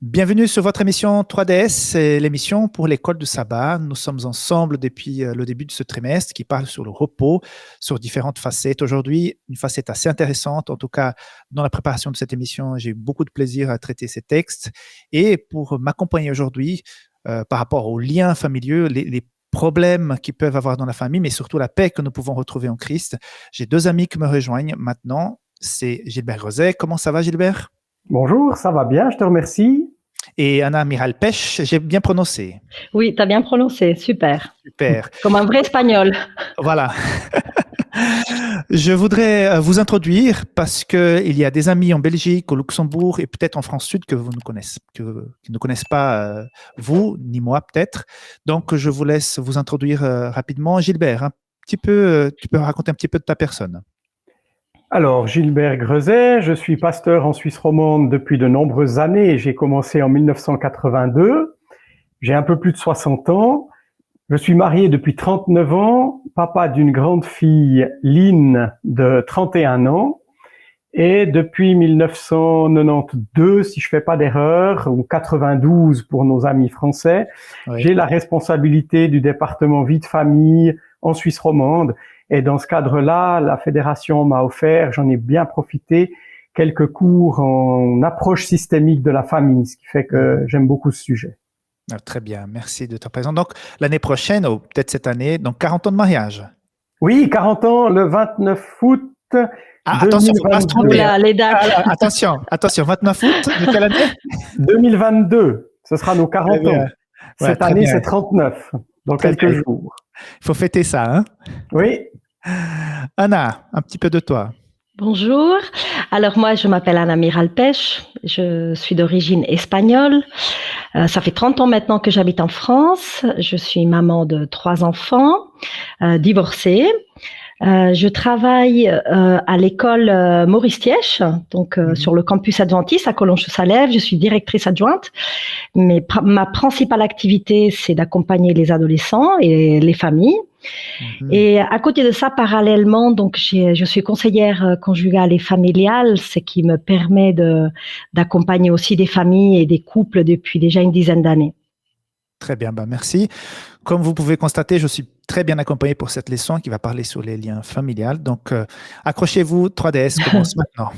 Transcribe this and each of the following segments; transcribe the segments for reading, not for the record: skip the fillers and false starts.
Bienvenue sur votre émission 3DS, c'est l'émission pour l'école du sabbat. Nous sommes ensemble depuis le début de ce trimestre qui parle sur le repos, sur différentes facettes. Aujourd'hui, une facette assez intéressante. En tout cas, dans la préparation de cette émission, j'ai eu beaucoup de plaisir à traiter ces textes. Et pour m'accompagner aujourd'hui, par rapport aux liens familiaux, les problèmes qu'ils peuvent avoir dans la famille, mais surtout la paix que nous pouvons retrouver en Christ, j'ai deux amis qui me rejoignent maintenant. C'est Gilbert Greuset. Comment ça va, Gilbert? Bonjour, ça va bien, je te remercie. Et Anna Miralpech, j'ai bien prononcé. Oui, tu as bien prononcé, super. Super. Comme un vrai espagnol. Voilà. Je voudrais vous introduire parce qu'il y a des amis en Belgique, au Luxembourg et peut-être en France Sud qui ne connaissent pas vous, ni moi peut-être. Donc, je vous laisse vous introduire rapidement. Gilbert, tu peux raconter un petit peu de ta personne. Alors, Gilbert Greuset, je suis pasteur en Suisse romande depuis de nombreuses années. J'ai commencé en 1982. J'ai un peu plus de 60 ans. Je suis marié depuis 39 ans, papa d'une grande fille, Lynn, de 31 ans. Et depuis 1992, si je fais pas d'erreur, ou 92 pour nos amis français, oui, j'ai la responsabilité du département vie de famille en Suisse romande. Et dans ce cadre-là, la fédération m'a offert, j'en ai bien profité, quelques cours en approche systémique de la famille, ce qui fait que j'aime beaucoup ce sujet. Ah, très bien, merci de ta présence. Donc, l'année prochaine, ou peut-être cette année, donc 40 ans de mariage. Oui, 40 ans, le 29 août. Attention, faut pas se tromper. Les dates. Attention, 29 août, de quelle année? 2022, ce sera nos 40 ans. Cette année, c'est 39, dans quelques jours. Il faut fêter ça, hein? Oui. Anna, un petit peu de toi. Bonjour, alors moi je m'appelle Anna Miralpech, je suis d'origine espagnole, ça fait 30 ans maintenant que j'habite en France, je suis maman de 3 enfants, divorcée. Je travaille à l'école Maurice Thiesch, donc sur le campus adventiste à Collonges-Salève. Je suis directrice adjointe, mais ma principale activité, c'est d'accompagner les adolescents et les familles. Et à côté de ça, parallèlement, donc je suis conseillère conjugale et familiale, ce qui me permet d'accompagner aussi des familles et des couples depuis déjà une dizaine d'années. Très bien, merci. Comme vous pouvez constater, je suis très bien accompagné pour cette leçon qui va parler sur les liens familiaux. Donc, accrochez-vous, 3DS commence maintenant.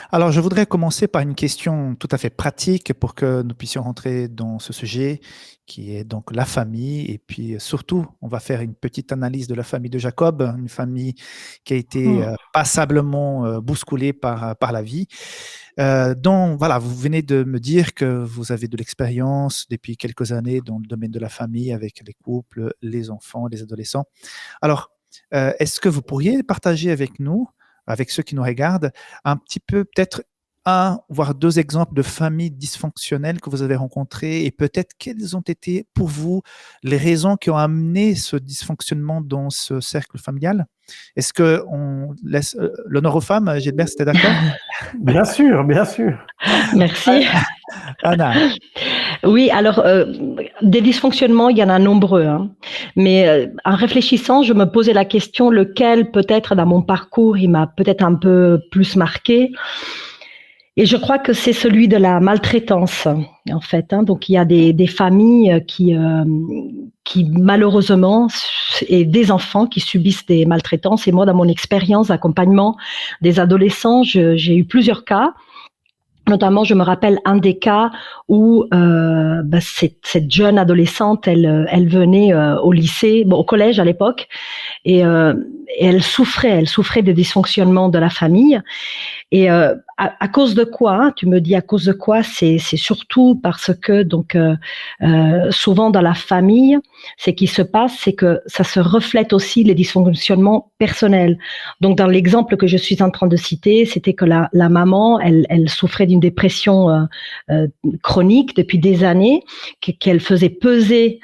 Alors, je voudrais commencer par une question tout à fait pratique pour que nous puissions rentrer dans ce sujet qui est donc la famille. Et puis, surtout, on va faire une petite analyse de la famille de Jacob, une famille qui a été passablement bousculée par la vie. Donc, voilà, vous venez de me dire que vous avez de l'expérience depuis quelques années dans le domaine de la famille avec les couples, les enfants, les adolescents. Alors, est-ce que vous pourriez partager avec nous, avec ceux qui nous regardent, un petit peu, peut-être un, voire deux exemples de familles dysfonctionnelles que vous avez rencontrées et peut-être quelles ont été pour vous les raisons qui ont amené ce dysfonctionnement dans ce cercle familial? Est-ce qu'on laisse l'honneur aux femmes, Gilbert, c'était d'accord? Bien sûr, bien sûr. Merci. Anna. Oui, alors, des dysfonctionnements, il y en a nombreux. Hein. Mais en réfléchissant, je me posais la question, lequel peut-être dans mon parcours, il m'a peut-être un peu plus marqué. Et je crois que c'est celui de la maltraitance, en fait. Hein. Donc, il y a des familles qui malheureusement, et des enfants qui subissent des maltraitances. Et moi, dans mon expérience d'accompagnement des adolescents, j'ai eu plusieurs cas. Notamment, je me rappelle un des cas où cette jeune adolescente, elle venait au lycée, au collège à l'époque, et elle souffrait de dysfonctionnement de la famille. Et à cause de quoi, hein, tu me dis à cause de quoi, c'est surtout parce que donc souvent dans la famille, ce qui se passe, c'est que ça se reflète aussi les dysfonctionnements personnels. Donc dans l'exemple que je suis en train de citer, c'était que la maman, elle souffrait d'une dépression chronique depuis des années, qu'elle faisait peser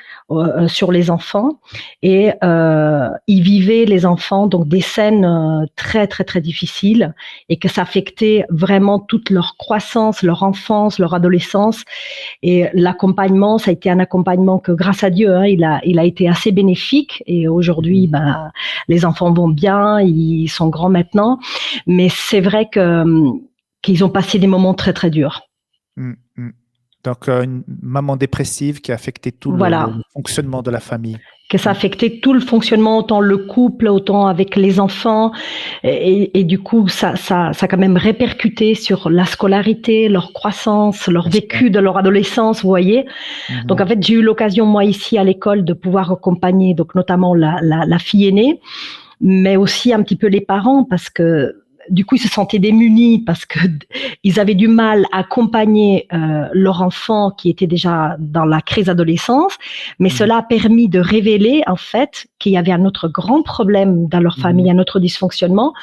sur les enfants, et ils vivaient les enfants donc des scènes très très très difficiles et que ça affectait vraiment toute leur croissance, leur enfance, leur adolescence. Et l'accompagnement, ça a été un accompagnement que, grâce à Dieu, il a été assez bénéfique. Et aujourd'hui, les enfants vont bien, ils sont grands maintenant. Mais c'est vrai qu'ils ont passé des moments très très durs. Donc, une maman dépressive qui a affecté tout Voilà. le fonctionnement de la famille. Que ça affectait tout le fonctionnement, autant le couple, autant avec les enfants. Et du coup, ça a quand même répercuté sur la scolarité, leur croissance, leur vécu de leur adolescence, vous voyez. Donc, en fait, j'ai eu l'occasion, moi, ici à l'école, de pouvoir accompagner, donc, notamment la fille aînée, mais aussi un petit peu les parents, parce que du coup, ils se sentaient démunis parce que ils avaient du mal à accompagner leur enfant qui était déjà dans la crise d'adolescence. Mais cela a permis de révéler, en fait, qu'il y avait un autre grand problème dans leur famille, un autre dysfonctionnement.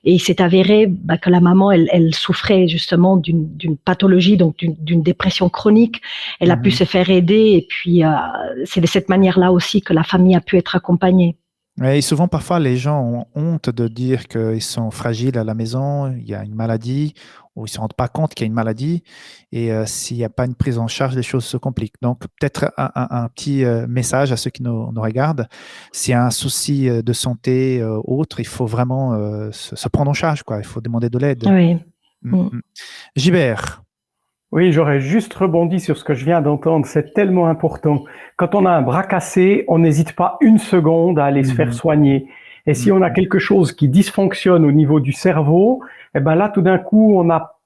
Et il s'est avéré que la maman, elle souffrait justement d'une pathologie, donc d'une dépression chronique. Elle a pu se faire aider. Et puis, c'est de cette manière-là aussi que la famille a pu être accompagnée. Et souvent, parfois, les gens ont honte de dire qu'ils sont fragiles à la maison, il y a une maladie, ou ils ne se rendent pas compte qu'il y a une maladie. Et s'il n'y a pas une prise en charge, les choses se compliquent. Donc, peut-être un petit message à ceux qui nous regardent. S'il y a un souci de santé autre, il faut vraiment se prendre en charge, quoi. Il faut demander de l'aide. Oui. Gilbert. Oui, j'aurais juste rebondi sur ce que je viens d'entendre. C'est tellement important. Quand on a un bras cassé, on n'hésite pas une seconde à aller se faire soigner. Et si on a quelque chose qui dysfonctionne au niveau du cerveau, eh ben là, tout d'un coup, on a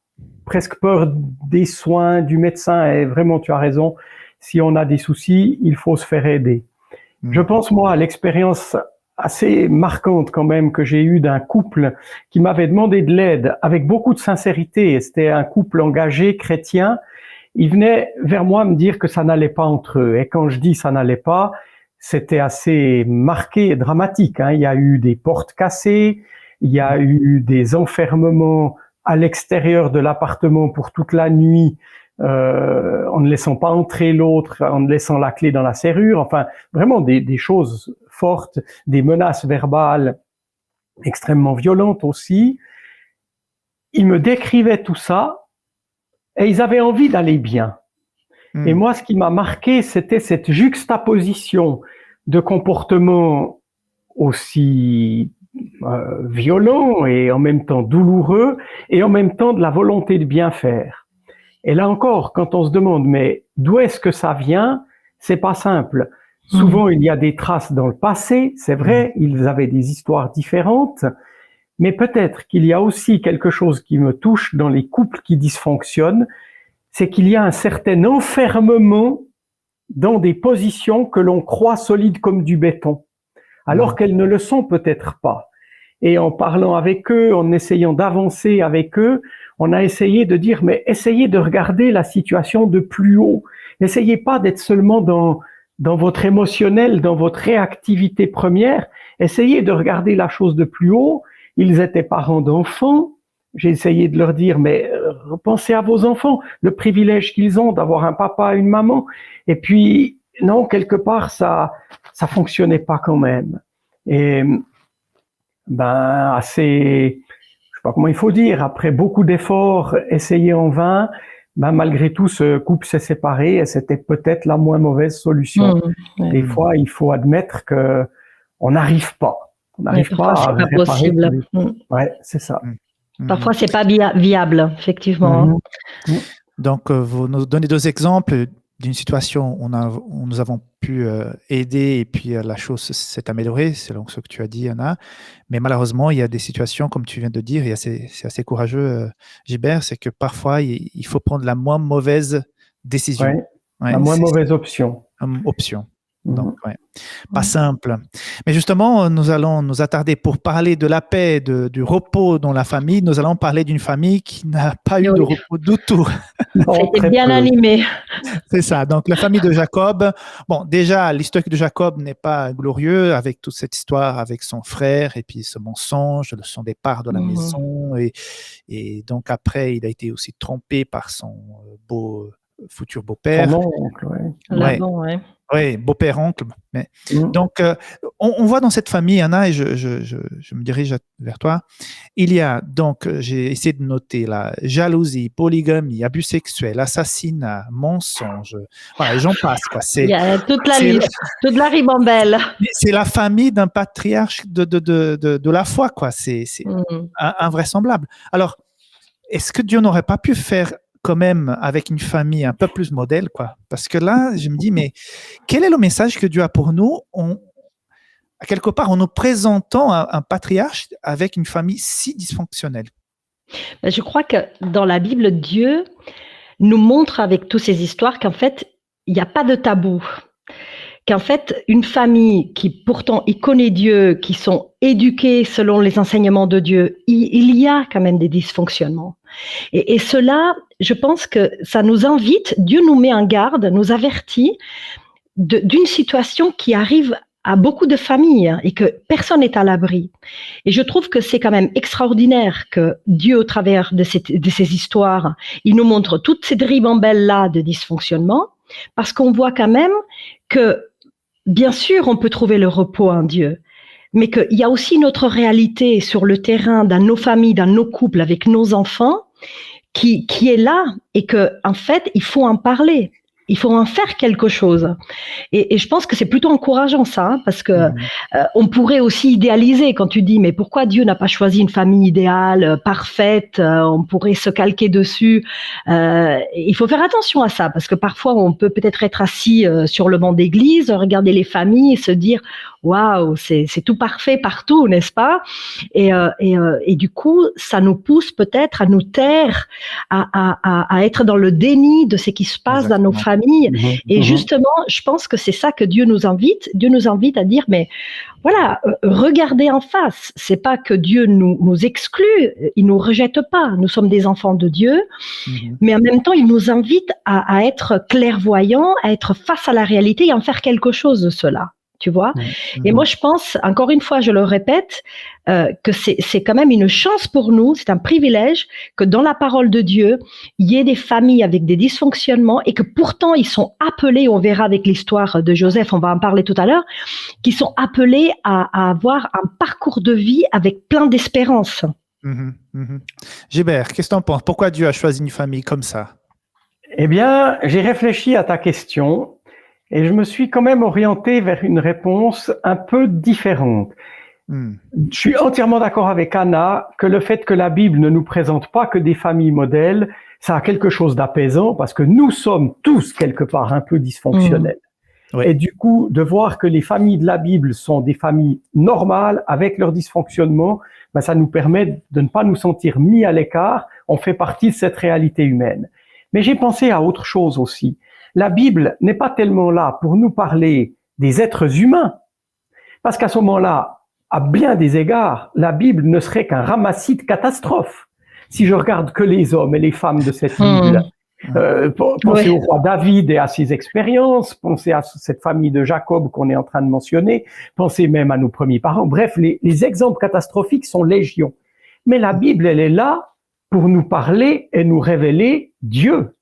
presque peur des soins, du médecin. Et vraiment, tu as raison. Si on a des soucis, il faut se faire aider. Je pense, moi, à l'expérience assez marquante quand même que j'ai eue d'un couple qui m'avait demandé de l'aide avec beaucoup de sincérité. C'était un couple engagé, chrétien. Ils venaient vers moi me dire que ça n'allait pas entre eux. Et quand je dis ça n'allait pas, c'était assez marqué et dramatique. Il y a eu des portes cassées, il y a eu des enfermements à l'extérieur de l'appartement pour toute la nuit, en ne laissant pas entrer l'autre, en ne laissant la clé dans la serrure. Enfin, vraiment des choses fortes, des menaces verbales extrêmement violentes aussi. Ils me décrivaient tout ça et ils avaient envie d'aller bien. Et moi, ce qui m'a marqué, c'était cette juxtaposition de comportements aussi violents et en même temps douloureux et en même temps de la volonté de bien faire. Et là encore, quand on se demande, mais d'où est-ce que ça vient? C'est pas simple. Souvent, il y a des traces dans le passé. C'est vrai, ils avaient des histoires différentes. Mais peut-être qu'il y a aussi quelque chose qui me touche dans les couples qui dysfonctionnent. C'est qu'il y a un certain enfermement dans des positions que l'on croit solides comme du béton, alors qu'elles ne le sont peut-être pas. Et en parlant avec eux, en essayant d'avancer avec eux, on a essayé de dire, mais essayez de regarder la situation de plus haut. N'essayez pas d'être seulement dans votre émotionnel, dans votre réactivité première. Essayez de regarder la chose de plus haut. Ils étaient parents d'enfants. J'ai essayé de leur dire, mais pensez à vos enfants, le privilège qu'ils ont d'avoir un papa, une maman. Et puis, non, quelque part, ça fonctionnait pas quand même. Et assez, je sais pas comment il faut dire, après beaucoup d'efforts essayés en vain, malgré tout, ce couple s'est séparé et c'était peut-être la moins mauvaise solution. Des fois, il faut admettre que on n'arrive pas. On n'arrive pas à réparer. Possible. Ouais, c'est ça. Parfois, c'est pas viable, effectivement. Donc, vous nous donnez deux exemples d'une situation où nous avons pu aider et puis la chose s'est améliorée, selon ce que tu as dit, Anna. Mais malheureusement, il y a des situations, comme tu viens de dire, et c'est assez courageux, Gilbert, c'est que parfois, il faut prendre la moins mauvaise décision. La moins mauvaise option. Donc, pas simple. Mais justement, nous allons nous attarder pour parler de la paix, du repos dans la famille. Nous allons parler d'une famille qui n'a pas eu de repos du tout. C'était bien animé. C'est ça. Donc, la famille de Jacob. Bon, déjà, l'histoire de Jacob n'est pas glorieux avec toute cette histoire avec son frère et puis ce mensonge, son départ de la maison. Et donc, après, il a été aussi trompé par son beau futur beau-père. Son oncle, ouais. Ouais. L'avant, ouais. Oui, beau-père, oncle. Mais... Donc, on voit dans cette famille, Anna, et je me dirige vers toi, il y a, donc, j'ai essayé de noter là, jalousie, polygamie, abus sexuels, assassinat, mensonge, voilà, et j'en passe, quoi. Il y a toute la c'est- liste, toute la ribambelle. c'est la famille d'un patriarche de la foi, quoi. C'est invraisemblable. Alors, est-ce que Dieu n'aurait pas pu faire quand même avec une famille un peu plus modèle, quoi? Parce que là, je me dis, mais quel est le message que Dieu a pour nous quelque part, en nous présentant un patriarche avec une famille si dysfonctionnelle? Je crois que dans la Bible, Dieu nous montre avec toutes ces histoires qu'en fait, il n'y a pas de tabou. Qu'en fait, une famille qui pourtant y connaît Dieu, qui sont éduquées selon les enseignements de Dieu, il y a quand même des dysfonctionnements. Et cela, je pense que ça nous invite, Dieu nous met en garde, nous avertit d'une situation qui arrive à beaucoup de familles et que personne n'est à l'abri. Et je trouve que c'est quand même extraordinaire que Dieu, au travers de ces histoires, il nous montre toutes ces ribambelles-là de dysfonctionnement, parce qu'on voit quand même que, bien sûr, on peut trouver le repos en Dieu, mais qu'il y a aussi notre réalité sur le terrain, dans nos familles, dans nos couples, avec nos enfants, qui est là et que, en fait, il faut en parler. Il faut en faire quelque chose. Et je pense que c'est plutôt encourageant ça, hein, parce que on pourrait aussi idéaliser quand tu dis mais pourquoi Dieu n'a pas choisi une famille idéale, parfaite, on pourrait se calquer dessus. Il faut faire attention à ça, parce que parfois on peut peut-être être assis sur le banc d'église, regarder les familles et se dire waouh, c'est tout parfait partout, n'est-ce pas? Et du coup, ça nous pousse peut-être à nous taire, à être dans le déni de ce qui se passe dans nos familles. Et justement, je pense que c'est ça que Dieu nous invite. Dieu nous invite à dire, mais voilà, regardez en face. C'est pas que Dieu nous exclut, il nous rejette pas. Nous sommes des enfants de Dieu, mais en même temps, il nous invite à être clairvoyants, à être face à la réalité et en faire quelque chose de cela. Tu vois? Et moi, je pense, encore une fois, je le répète, que c'est quand même une chance pour nous, c'est un privilège que dans la parole de Dieu, il y ait des familles avec des dysfonctionnements et que pourtant ils sont appelés, on verra avec l'histoire de Joseph, on va en parler tout à l'heure, qui sont appelés à avoir un parcours de vie avec plein d'espérance. Gilbert, qu'est-ce que tu en penses? Pourquoi Dieu a choisi une famille comme ça? Eh bien, j'ai réfléchi à ta question. Et je me suis quand même orienté vers une réponse un peu différente. Je suis entièrement d'accord avec Anna que le fait que la Bible ne nous présente pas que des familles modèles, ça a quelque chose d'apaisant parce que nous sommes tous quelque part un peu dysfonctionnels. Oui. Et du coup, de voir que les familles de la Bible sont des familles normales avec leurs dysfonctionnements, ben ça nous permet de ne pas nous sentir mis à l'écart. On fait partie de cette réalité humaine. Mais j'ai pensé à autre chose aussi. La Bible n'est pas tellement là pour nous parler des êtres humains, parce qu'à ce moment-là, à bien des égards, la Bible ne serait qu'un ramassis de catastrophes. Si je regarde que les hommes et les femmes de cette Bible, pensez au roi David et à ses expériences, pensez à cette famille de Jacob qu'on est en train de mentionner, pensez même à nos premiers parents. Bref, les exemples catastrophiques sont légion. Mais la Bible, elle est là pour nous parler et nous révéler Dieu.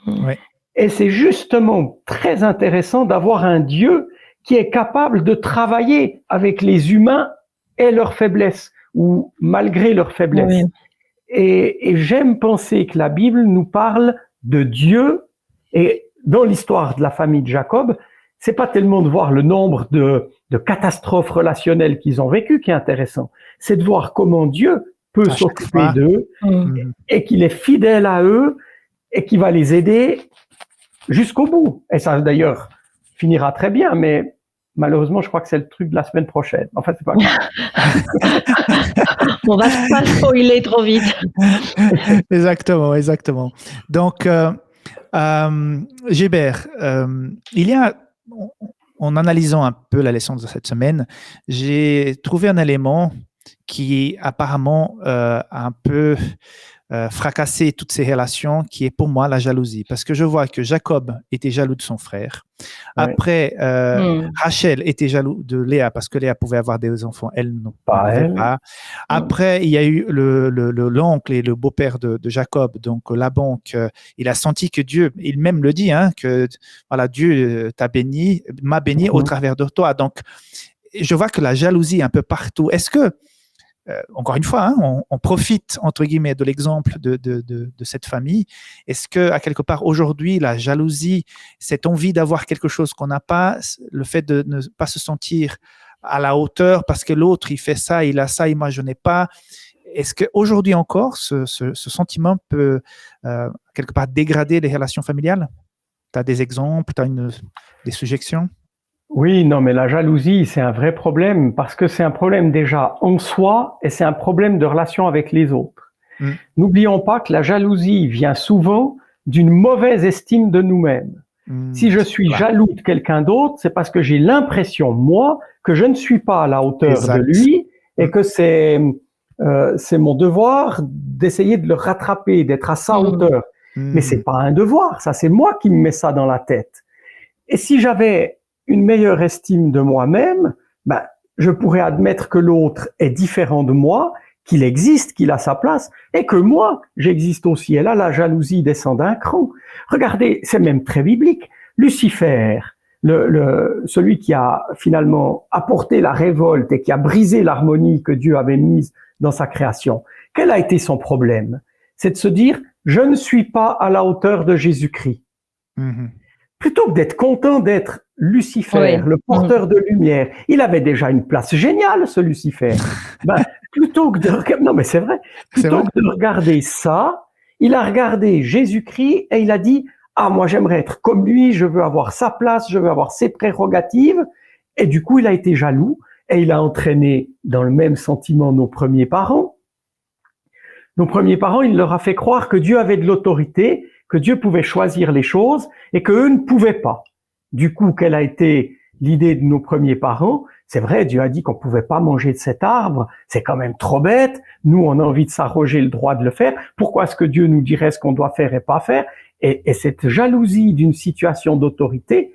Oui. Et c'est justement très intéressant d'avoir un Dieu qui est capable de travailler avec les humains et leurs faiblesses, ou malgré leurs faiblesses. Oui. Et j'aime penser que la Bible nous parle de Dieu, et dans l'histoire de la famille de Jacob, c'est pas tellement de voir le nombre de catastrophes relationnelles qu'ils ont vécues qui est intéressant, c'est de voir comment Dieu peut s'occuper d'eux, et qu'il est fidèle à eux, et qu'il va les aider jusqu'au bout. Et ça, d'ailleurs, finira très bien, mais malheureusement, je crois que c'est le truc de la semaine prochaine. En fait, c'est pas grave. On va pas spoiler trop vite. Exactement. Donc, Gilbert, il y a, en analysant un peu la leçon de cette semaine, j'ai trouvé un élément qui apparemment a un peu fracasser toutes ces relations, qui est pour moi la jalousie. Parce que je vois que Jacob était jaloux de son frère. Après, Rachel était jaloux de Léa parce que Léa pouvait avoir des enfants, elle ne pouvait pas. Après, il y a eu l'oncle et le beau-père de Jacob, donc Laban, il a senti que Dieu, il même le dit, hein, que voilà, Dieu m'a béni au travers de toi. Donc, je vois que la jalousie est un peu partout. Est-ce que, encore une fois, hein, on profite, entre guillemets, de l'exemple de cette famille. Est-ce que, à quelque part, aujourd'hui, la jalousie, cette envie d'avoir quelque chose qu'on n'a pas, le fait de ne pas se sentir à la hauteur parce que l'autre, il fait ça, il a ça, et moi, je n'ai pas. Est-ce qu'aujourd'hui encore, ce sentiment peut, quelque part, dégrader les relations familiales? Tu as des exemples, tu as des suggestions? Oui, non, mais la jalousie, c'est un vrai problème parce que c'est un problème déjà en soi et c'est un problème de relation avec les autres. N'oublions pas que la jalousie vient souvent d'une mauvaise estime de nous-mêmes. Si je suis jaloux de quelqu'un d'autre, c'est parce que j'ai l'impression, moi, que je ne suis pas à la hauteur de lui et que c'est mon devoir d'essayer de le rattraper, d'être à sa hauteur. Mais c'est pas un devoir, ça, c'est moi qui me mets ça dans la tête. Et si j'avais une meilleure estime de moi-même, ben, je pourrais admettre que l'autre est différent de moi, qu'il existe, qu'il a sa place, et que moi, j'existe aussi. Et là, la jalousie descend d'un cran. Regardez, c'est même très biblique. Lucifer, celui qui a finalement apporté la révolte et qui a brisé l'harmonie que Dieu avait mise dans sa création, quel a été son problème? C'est de se dire, je ne suis pas à la hauteur de Jésus-Christ. Plutôt que d'être content d'être Lucifer, le porteur de lumière, il avait déjà une place géniale, ce Lucifer. Ben, plutôt que de regarder ça, il a regardé Jésus-Christ et il a dit, ah, moi j'aimerais être comme lui, je veux avoir sa place, je veux avoir ses prérogatives. Et du coup, il a été jaloux et il a entraîné dans le même sentiment nos premiers parents. Nos premiers parents, il leur a fait croire que Dieu avait de l'autorité, que Dieu pouvait choisir les choses et qu'eux ne pouvaient pas. Du coup, quelle a été l'idée de nos premiers parents? C'est vrai, Dieu a dit qu'on pouvait pas manger de cet arbre, c'est quand même trop bête. Nous, on a envie de s'arroger le droit de le faire. Pourquoi est-ce que Dieu nous dirait ce qu'on doit faire et pas faire? Et cette jalousie d'une situation d'autorité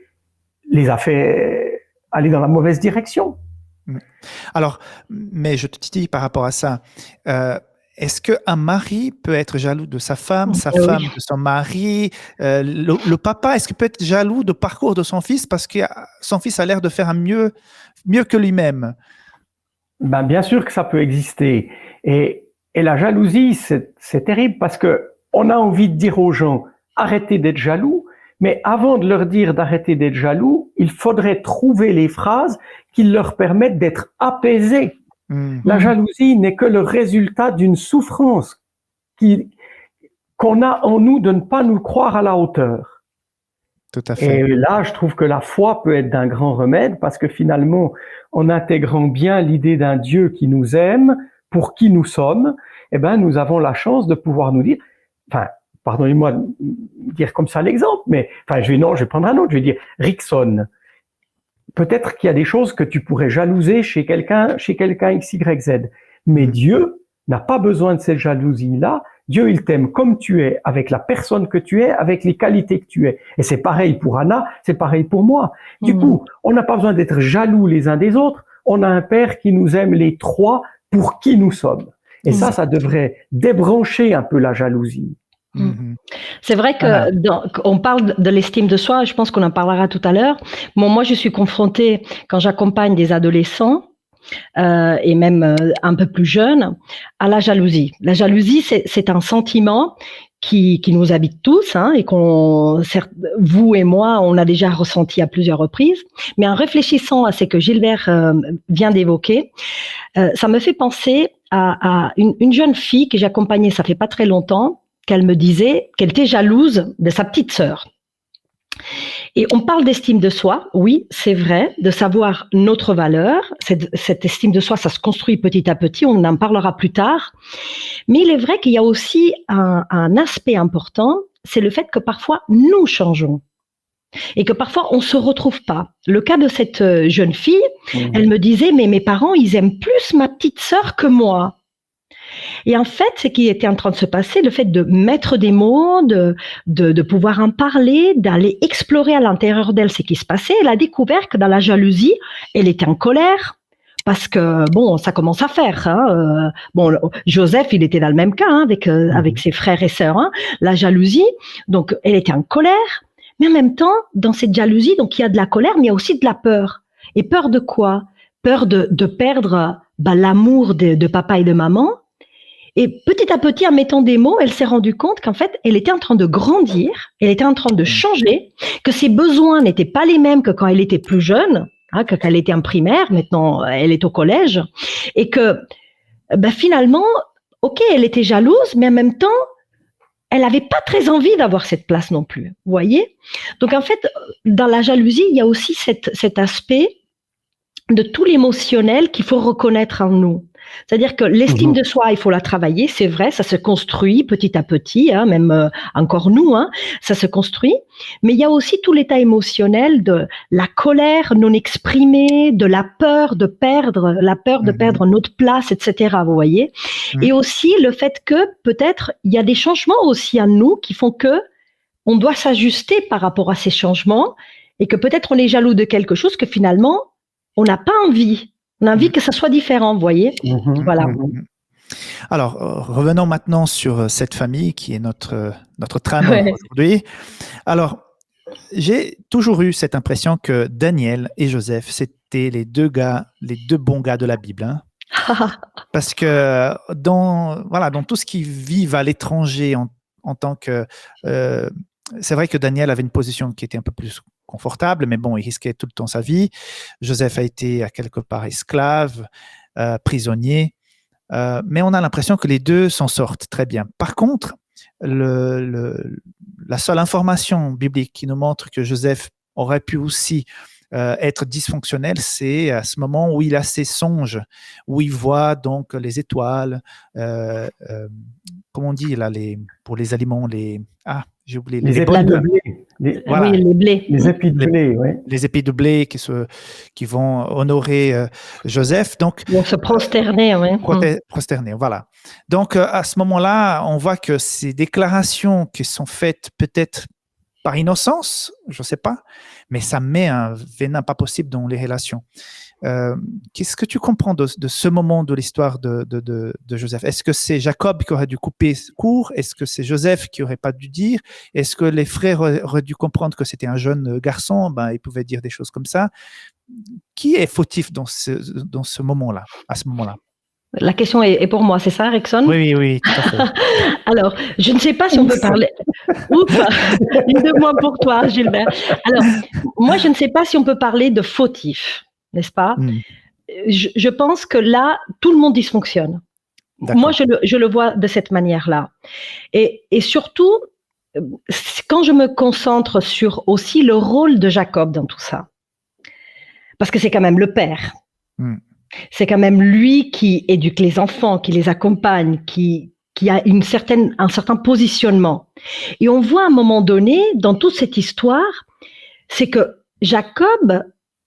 les a fait aller dans la mauvaise direction. Alors, mais je te dis par rapport à ça, est-ce qu'un mari peut être jaloux de sa femme, sa femme de son mari, le papa, est-ce qu'il peut être jaloux du parcours de son fils parce que son fils a l'air de faire mieux que lui-même? Ben, bien sûr que ça peut exister. Et la jalousie, c'est terrible parce que on a envie de dire aux gens, arrêtez d'être jaloux, mais avant de leur dire d'arrêter d'être jaloux, il faudrait trouver les phrases qui leur permettent d'être apaisés. La jalousie n'est que le résultat d'une souffrance qu'on a en nous de ne pas nous croire à la hauteur. Tout à fait. Et là, je trouve que la foi peut être d'un grand remède parce que finalement, en intégrant bien l'idée d'un Dieu qui nous aime, pour qui nous sommes, eh ben, nous avons la chance de pouvoir nous dire, enfin, pardonnez-moi de dire comme ça l'exemple, mais, enfin, je vais prendre un autre, je vais dire, Rickson. Peut-être qu'il y a des choses que tu pourrais jalouser chez quelqu'un X, Y, Z. Mais Dieu n'a pas besoin de cette jalousie-là. Dieu, il t'aime comme tu es, avec la personne que tu es, avec les qualités que tu es. Et c'est pareil pour Anna, c'est pareil pour moi. Du coup, on n'a pas besoin d'être jaloux les uns des autres. On a un Père qui nous aime les trois pour qui nous sommes. Et ça devrait débrancher un peu la jalousie. C'est vrai que on parle de l'estime de soi, je pense qu'on en parlera tout à l'heure. Bon, moi, je suis confrontée, quand j'accompagne des adolescents, et même un peu plus jeunes, à la jalousie. La jalousie, c'est un sentiment qui nous habite tous, hein, et vous et moi, on l'a déjà ressenti à plusieurs reprises. Mais en réfléchissant à ce que Gilbert vient d'évoquer, ça me fait penser à une jeune fille que j'accompagnais, ça fait pas très longtemps, qu'elle me disait qu'elle était jalouse de sa petite sœur. Et on parle d'estime de soi, oui, c'est vrai, de savoir notre valeur. Cette estime de soi, ça se construit petit à petit, on en parlera plus tard. Mais il est vrai qu'il y a aussi un aspect important, c'est le fait que parfois nous changeons. Et que parfois on se retrouve pas. Le cas de cette jeune fille, elle me disait, mais mes parents, ils aiment plus ma petite sœur que moi. Et en fait, ce qui était en train de se passer, le fait de mettre des mots, de pouvoir en parler, d'aller explorer à l'intérieur d'elle ce qui se passait, elle a découvert que dans la jalousie, elle était en colère. Parce que bon, ça commence à faire. Bon, Joseph, il était dans le même cas avec ses frères et sœurs. La jalousie, donc elle était en colère, mais en même temps, dans cette jalousie, donc il y a de la colère, mais il y a aussi de la peur. Et peur de quoi? Peur de perdre l'amour de papa et de maman. Et petit à petit, en mettant des mots, elle s'est rendue compte qu'en fait, elle était en train de grandir, elle était en train de changer, que ses besoins n'étaient pas les mêmes que quand elle était plus jeune. Que quand elle était en primaire, maintenant elle est au collège, et que finalement, ok, elle était jalouse, mais en même temps, elle n'avait pas très envie d'avoir cette place non plus, vous voyez. Donc en fait, dans la jalousie, il y a aussi cet aspect de tout l'émotionnel qu'il faut reconnaître en nous. C'est-à-dire que l'estime de soi, il faut la travailler, c'est vrai, ça se construit petit à petit, même encore nous, ça se construit. Mais il y a aussi tout l'état émotionnel de la colère non exprimée, de la peur de perdre, notre place, etc. Vous voyez. Et aussi le fait que peut-être il y a des changements aussi en nous qui font que on doit s'ajuster par rapport à ces changements et que peut-être on est jaloux de quelque chose que finalement on n'a pas envie. On a envie que ça soit différent, vous voyez. Voilà. Alors, revenons maintenant sur cette famille qui est notre trame aujourd'hui. Alors, j'ai toujours eu cette impression que Daniel et Joseph, c'était les deux bons gars de la Bible. Parce que dans tout ce qu'ils vivent à l'étranger en tant que... c'est vrai que Daniel avait une position qui était un peu plus confortable, mais bon, il risquait tout le temps sa vie. Joseph a été à quelque part esclave, prisonnier, mais on a l'impression que les deux s'en sortent très bien. Par contre, la seule information biblique qui nous montre que Joseph aurait pu aussi être dysfonctionnel, c'est à ce moment où il a ses songes, où il voit donc les étoiles, comment on dit là, pour les aliments, j'ai oublié. Les épis de blé. Les blés. Les épis de blé, oui. Les épis de blé qui vont honorer Joseph. Donc, ils vont se prosterner, oui. Prosterner, voilà. Donc, à ce moment-là, on voit que ces déclarations qui sont faites peut-être par innocence, je ne sais pas, mais ça met un venin pas possible dans les relations. Qu'est-ce que tu comprends de ce moment de l'histoire de Joseph? Est-ce que c'est Jacob qui aurait dû couper court? Est-ce que c'est Joseph qui n'aurait pas dû dire? Est-ce que les frères auraient dû comprendre que c'était un jeune garçon? Ils pouvaient dire des choses comme ça. Qui est fautif dans ce moment-là, à ce moment-là? La question est pour moi, c'est ça, Erickson? Oui, tout à fait. Alors, je ne sais pas si on peut parler... Oups, une de moins pour toi, Gilbert. Alors, moi, je ne sais pas si on peut parler de fautif, n'est-ce pas? Je pense que là, tout le monde dysfonctionne. D'accord. Moi, je le vois de cette manière-là. Et surtout, quand je me concentre sur aussi le rôle de Jacob dans tout ça, parce que c'est quand même le père. C'est quand même lui qui éduque les enfants, qui les accompagne, qui a un certain positionnement. Et on voit à un moment donné, dans toute cette histoire, c'est que Jacob,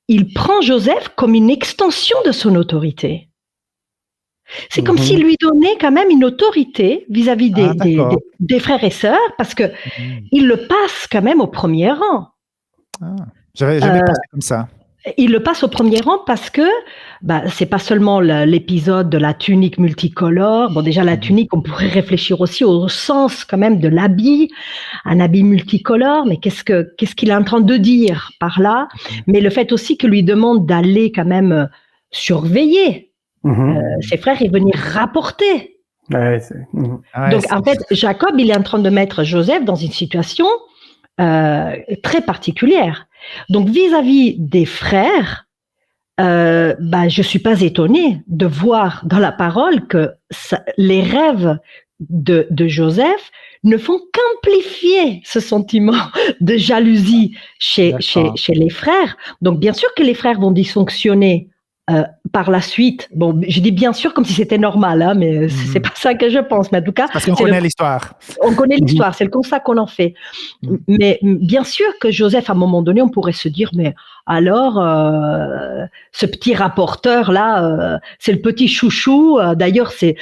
il prend Joseph comme une extension de son autorité. C'est comme s'il lui donnait quand même une autorité vis-à-vis des frères et sœurs, parce que il le passe quand même au premier rang. J'avais jamais pensé comme ça. Il le passe au premier rang parce que c'est pas seulement l'épisode de la tunique multicolore. Bon, déjà la tunique, on pourrait réfléchir aussi au sens quand même de l'habit, un habit multicolore. Mais qu'est-ce qu'il est en train de dire par là? Mais le fait aussi qu'il lui demande d'aller quand même surveiller ses frères et venir rapporter. Donc en fait, Jacob, il est en train de mettre Joseph dans une situation très particulière. Donc vis-à-vis des frères, je suis pas étonnée de voir dans la parole que les rêves de Joseph ne font qu'amplifier ce sentiment de jalousie chez les frères. Donc bien sûr que les frères vont dysfonctionner par la suite, bon, je dis bien sûr comme si c'était normal, hein, mais c'est pas ça que je pense. Mais en tout cas, parce qu'on connaît l'histoire. On connaît l'histoire, c'est le constat qu'on en fait. Mais bien sûr que Joseph, à un moment donné, on pourrait se dire, mais alors, ce petit rapporteur-là, c'est le petit chouchou. D'ailleurs, c'est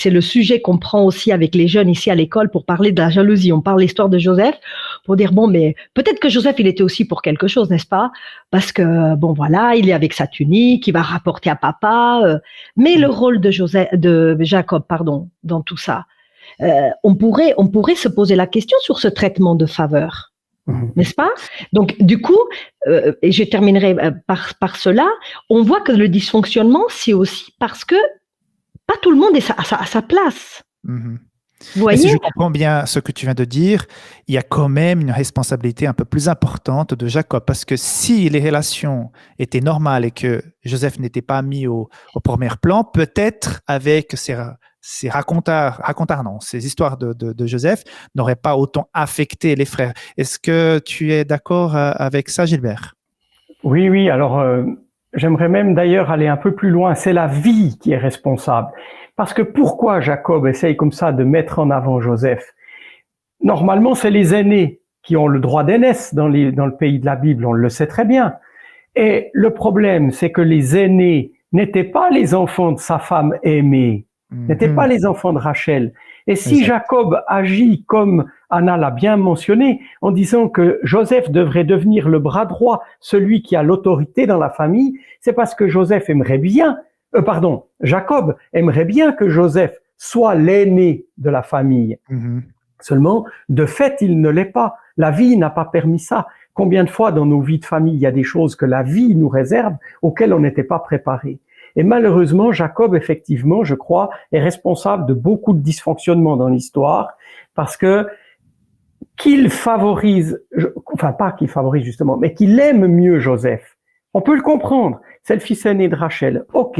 le sujet qu'on prend aussi avec les jeunes ici à l'école pour parler de la jalousie. On parle de l'histoire de Joseph pour dire, bon, mais peut-être que Joseph, il était aussi pour quelque chose, n'est-ce pas? Parce que, bon, voilà, il est avec sa tunique, il va rapporter à papa. Mais le rôle de Jacob, dans tout ça, on pourrait se poser la question sur ce traitement de faveur, n'est-ce pas? Donc, du coup, et je terminerai par cela, on voit que le dysfonctionnement, c'est aussi parce que pas tout le monde est à sa place. Vous voyez? Si je comprends bien ce que tu viens de dire, il y a quand même une responsabilité un peu plus importante de Jacob, parce que si les relations étaient normales et que Joseph n'était pas mis au premier plan, peut-être avec ces histoires de Joseph n'auraient pas autant affecté les frères. Est-ce que tu es d'accord avec ça, Gilbert? Oui. Alors, j'aimerais même d'ailleurs aller un peu plus loin. C'est la vie qui est responsable. Parce que pourquoi Jacob essaye comme ça de mettre en avant Joseph? Normalement, c'est les aînés qui ont le droit d'aînesse dans le pays de la Bible, on le sait très bien. Et le problème, c'est que les aînés n'étaient pas les enfants de sa femme aimée, n'étaient pas les enfants de Rachel. Et si Jacob agit comme Anna l'a bien mentionné, en disant que Joseph devrait devenir le bras droit, celui qui a l'autorité dans la famille, c'est parce que Jacob aimerait bien que Joseph soit l'aîné de la famille. Seulement, de fait, il ne l'est pas. La vie n'a pas permis ça. Combien de fois dans nos vies de famille, il y a des choses que la vie nous réserve, auxquelles on n'était pas préparé. Et malheureusement, Jacob, effectivement, je crois, est responsable de beaucoup de dysfonctionnements dans l'histoire, parce que qu'il aime mieux Joseph. On peut le comprendre. C'est le fils aîné de Rachel. OK.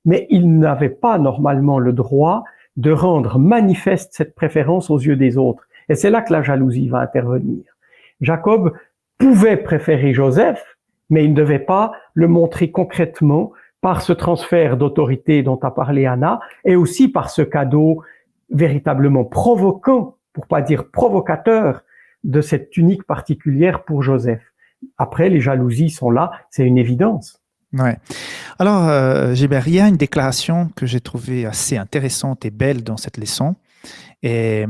Mais il n'avait pas normalement le droit de rendre manifeste cette préférence aux yeux des autres. Et c'est là que la jalousie va intervenir. Jacob pouvait préférer Joseph, mais il ne devait pas le montrer concrètement par ce transfert d'autorité dont a parlé Anna, et aussi par ce cadeau véritablement provoquant, pour pas dire provocateur, de cette tunique particulière pour Joseph. Après, les jalousies sont là, c'est une évidence. Ouais. Alors, Gilbert, il y a une déclaration que j'ai trouvée assez intéressante et belle dans cette leçon, et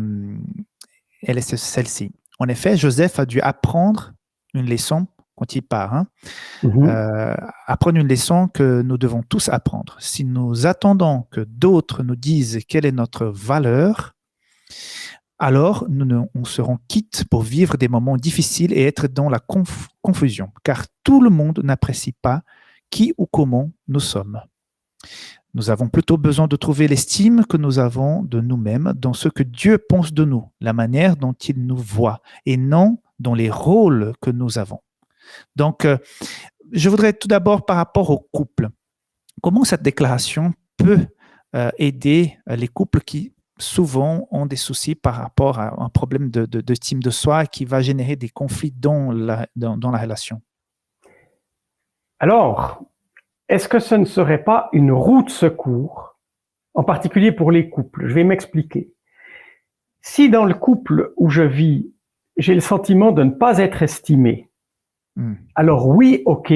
elle est celle-ci. En effet, Joseph a dû apprendre une leçon quand il part, apprendre une leçon que nous devons tous apprendre. Si nous attendons que d'autres nous disent quelle est notre valeur, alors nous serons quittes pour vivre des moments difficiles et être dans la confusion, car tout le monde n'apprécie pas qui ou comment nous sommes. Nous avons plutôt besoin de trouver l'estime que nous avons de nous-mêmes dans ce que Dieu pense de nous, la manière dont il nous voit, et non dans les rôles que nous avons. Donc, je voudrais tout d'abord, par rapport au couple, comment cette déclaration peut aider les couples qui souvent ont des soucis par rapport à un problème d'estime de soi qui va générer des conflits dans la relation? Alors, est-ce que ce ne serait pas une roue de secours, en particulier pour les couples? Je vais m'expliquer. Si dans le couple où je vis, j'ai le sentiment de ne pas être estimé, alors oui, ok,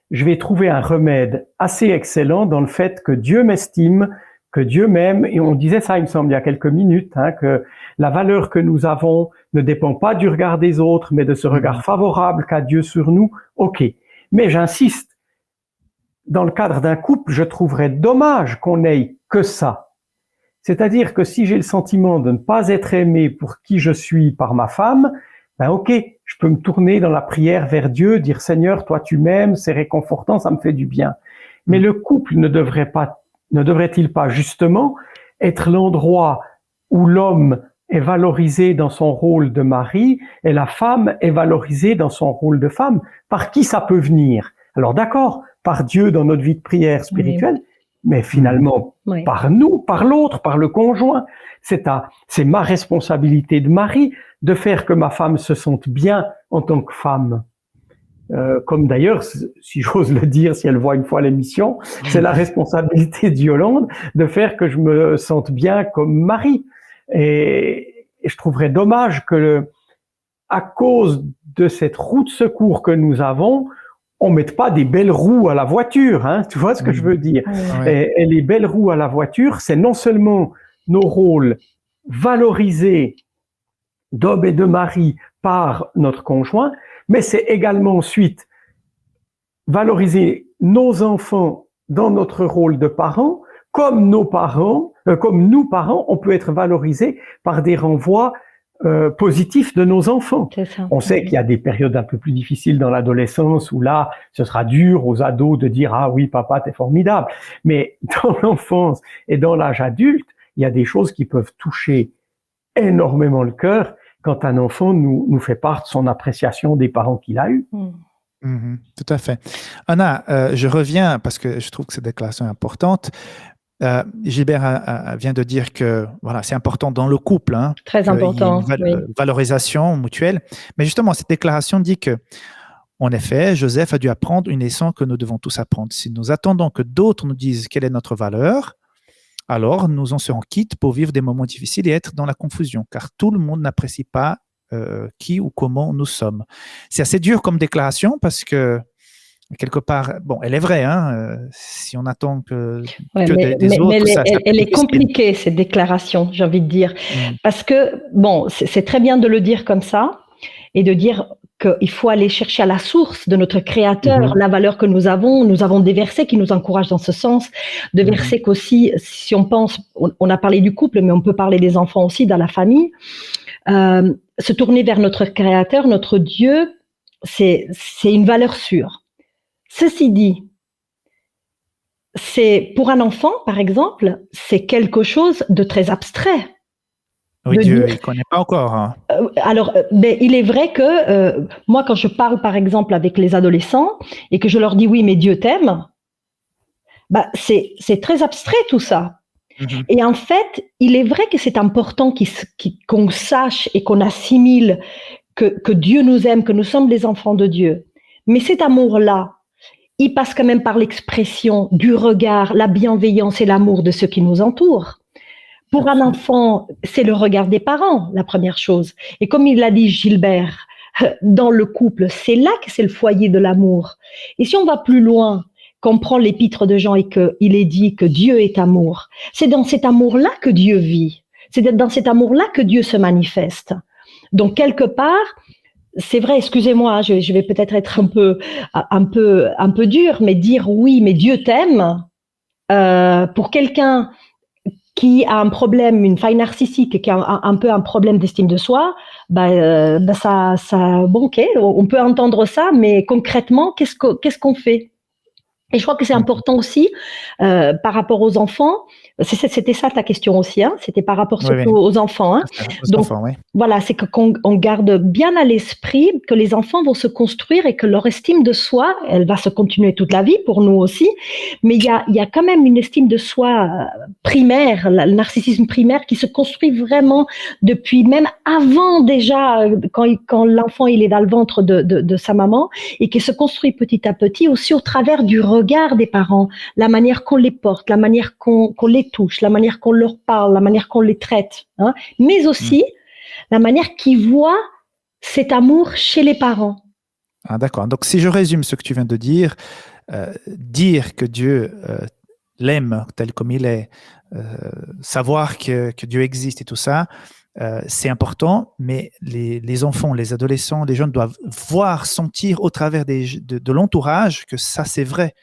je vais trouver un remède assez excellent dans le fait que Dieu m'estime, que Dieu m'aime, et on disait ça, il me semble, il y a quelques minutes, que la valeur que nous avons ne dépend pas du regard des autres, mais de ce regard favorable qu'a Dieu sur nous. Ok, mais j'insiste, dans le cadre d'un couple, je trouverais dommage qu'on n'ait que ça. C'est-à-dire que si j'ai le sentiment de ne pas être aimé pour qui je suis par ma femme, ben ok, je peux me tourner dans la prière vers Dieu, dire Seigneur, toi tu m'aimes, c'est réconfortant, ça me fait du bien. Mais le couple ne devrait-il pas justement être l'endroit où l'homme est valorisé dans son rôle de mari et la femme est valorisée dans son rôle de femme? Par qui ça peut venir? Alors d'accord, par Dieu dans notre vie de prière spirituelle, mais finalement par nous, par l'autre, par le conjoint. C'est ma responsabilité de mari de faire que ma femme se sente bien en tant que femme. comme d'ailleurs, si j'ose le dire, si elle voit une fois l'émission, c'est la responsabilité de Yolande de faire que je me sente bien comme mari. Et je trouverais dommage que, à cause de cette roue de secours que nous avons, on mette pas des belles roues à la voiture, hein, tu vois ce que je veux dire. Ouais. Et les belles roues à la voiture, c'est non seulement nos rôles valorisés d'homme et de mari par notre conjoint, mais c'est également ensuite valoriser nos enfants dans notre rôle de parents, comme nos parents, comme nous parents, on peut être valorisés par des renvois positifs de nos enfants. C'est ça. On sait qu'il y a des périodes un peu plus difficiles dans l'adolescence où là, ce sera dur aux ados de dire ah oui papa t'es formidable. Mais dans l'enfance et dans l'âge adulte, il y a des choses qui peuvent toucher énormément le cœur quand un enfant nous fait part de son appréciation des parents qu'il a eus. Tout à fait. Anna, je reviens parce que je trouve que cette déclaration est importante. Gilbert vient de dire que voilà, c'est important dans le couple, hein, Très important. qu'il y ait une valorisation mutuelle. Mais justement, cette déclaration dit que, en effet, Joseph a dû apprendre une leçon que nous devons tous apprendre. Si nous attendons que d'autres nous disent quelle est notre valeur, alors nous en serons quittes pour vivre des moments difficiles et être dans la confusion, car tout le monde n'apprécie pas qui ou comment nous sommes. C'est assez dur comme déclaration parce que, quelque part, bon, elle est vraie, hein, si on attend que des autres... Mais elle est compliquée, cette déclaration, j'ai envie de dire. Parce que, bon, c'est très bien de le dire comme ça et de dire qu'il faut aller chercher à la source de notre Créateur la valeur que nous avons. Nous avons des versets qui nous encouragent dans ce sens, de versets qu'aussi, si on pense, on a parlé du couple, mais on peut parler des enfants aussi dans la famille, se tourner vers notre Créateur, notre Dieu, c'est une valeur sûre. Ceci dit, c'est pour un enfant, par exemple, c'est quelque chose de très abstrait. Oui, Dieu, il ne connaît pas encore. Hein. Alors, mais il est vrai que moi, quand je parle, par exemple, avec les adolescents et que je leur dis « oui, mais Dieu t'aime », bah, c'est très abstrait tout ça. Et en fait, il est vrai que c'est important qu'on sache et qu'on assimile que Dieu nous aime, que nous sommes des enfants de Dieu. Mais cet amour-là, il passe quand même par l'expression du regard, la bienveillance et l'amour de ceux qui nous entourent. Pour un enfant, c'est le regard des parents, la première chose. Et comme il l'a dit Gilbert, dans le couple, c'est là que c'est le foyer de l'amour. Et si on va plus loin, qu'on prend l'épître de Jean et qu'il est dit que Dieu est amour, c'est dans cet amour-là que Dieu vit. C'est dans cet amour-là que Dieu se manifeste. Donc, quelque part, c'est vrai, excusez-moi, je vais peut-être être un peu dur, mais dire oui, mais Dieu t'aime, pour quelqu'un qui a un problème, une faille narcissique, qui a un peu un problème d'estime de soi, ça, bon, ok, on peut entendre ça, mais concrètement, qu'est-ce qu'on fait? Et je crois que c'est important aussi par rapport aux enfants. C'était ça ta question aussi, hein. C'était par rapport surtout aux enfants. Hein. Donc enfants, oui. Voilà, c'est qu'on garde bien à l'esprit que les enfants vont se construire et que leur estime de soi, elle va se continuer toute la vie pour nous aussi. Mais il y a quand même une estime de soi primaire, le narcissisme primaire qui se construit vraiment depuis même avant déjà quand l'enfant il est dans le ventre de sa maman et qui se construit petit à petit aussi au travers du regard des parents, la manière qu'on les porte, la manière qu'on les touche, la manière qu'on leur parle, la manière qu'on les traite, hein, mais aussi la manière qu'ils voient cet amour chez les parents. Ah, d'accord. Donc, si je résume ce que tu viens de dire, dire que Dieu l'aime tel comme il est, savoir que Dieu existe et tout ça, c'est important, mais les enfants, les adolescents, les jeunes doivent voir, sentir au travers de l'entourage que ça, c'est vrai.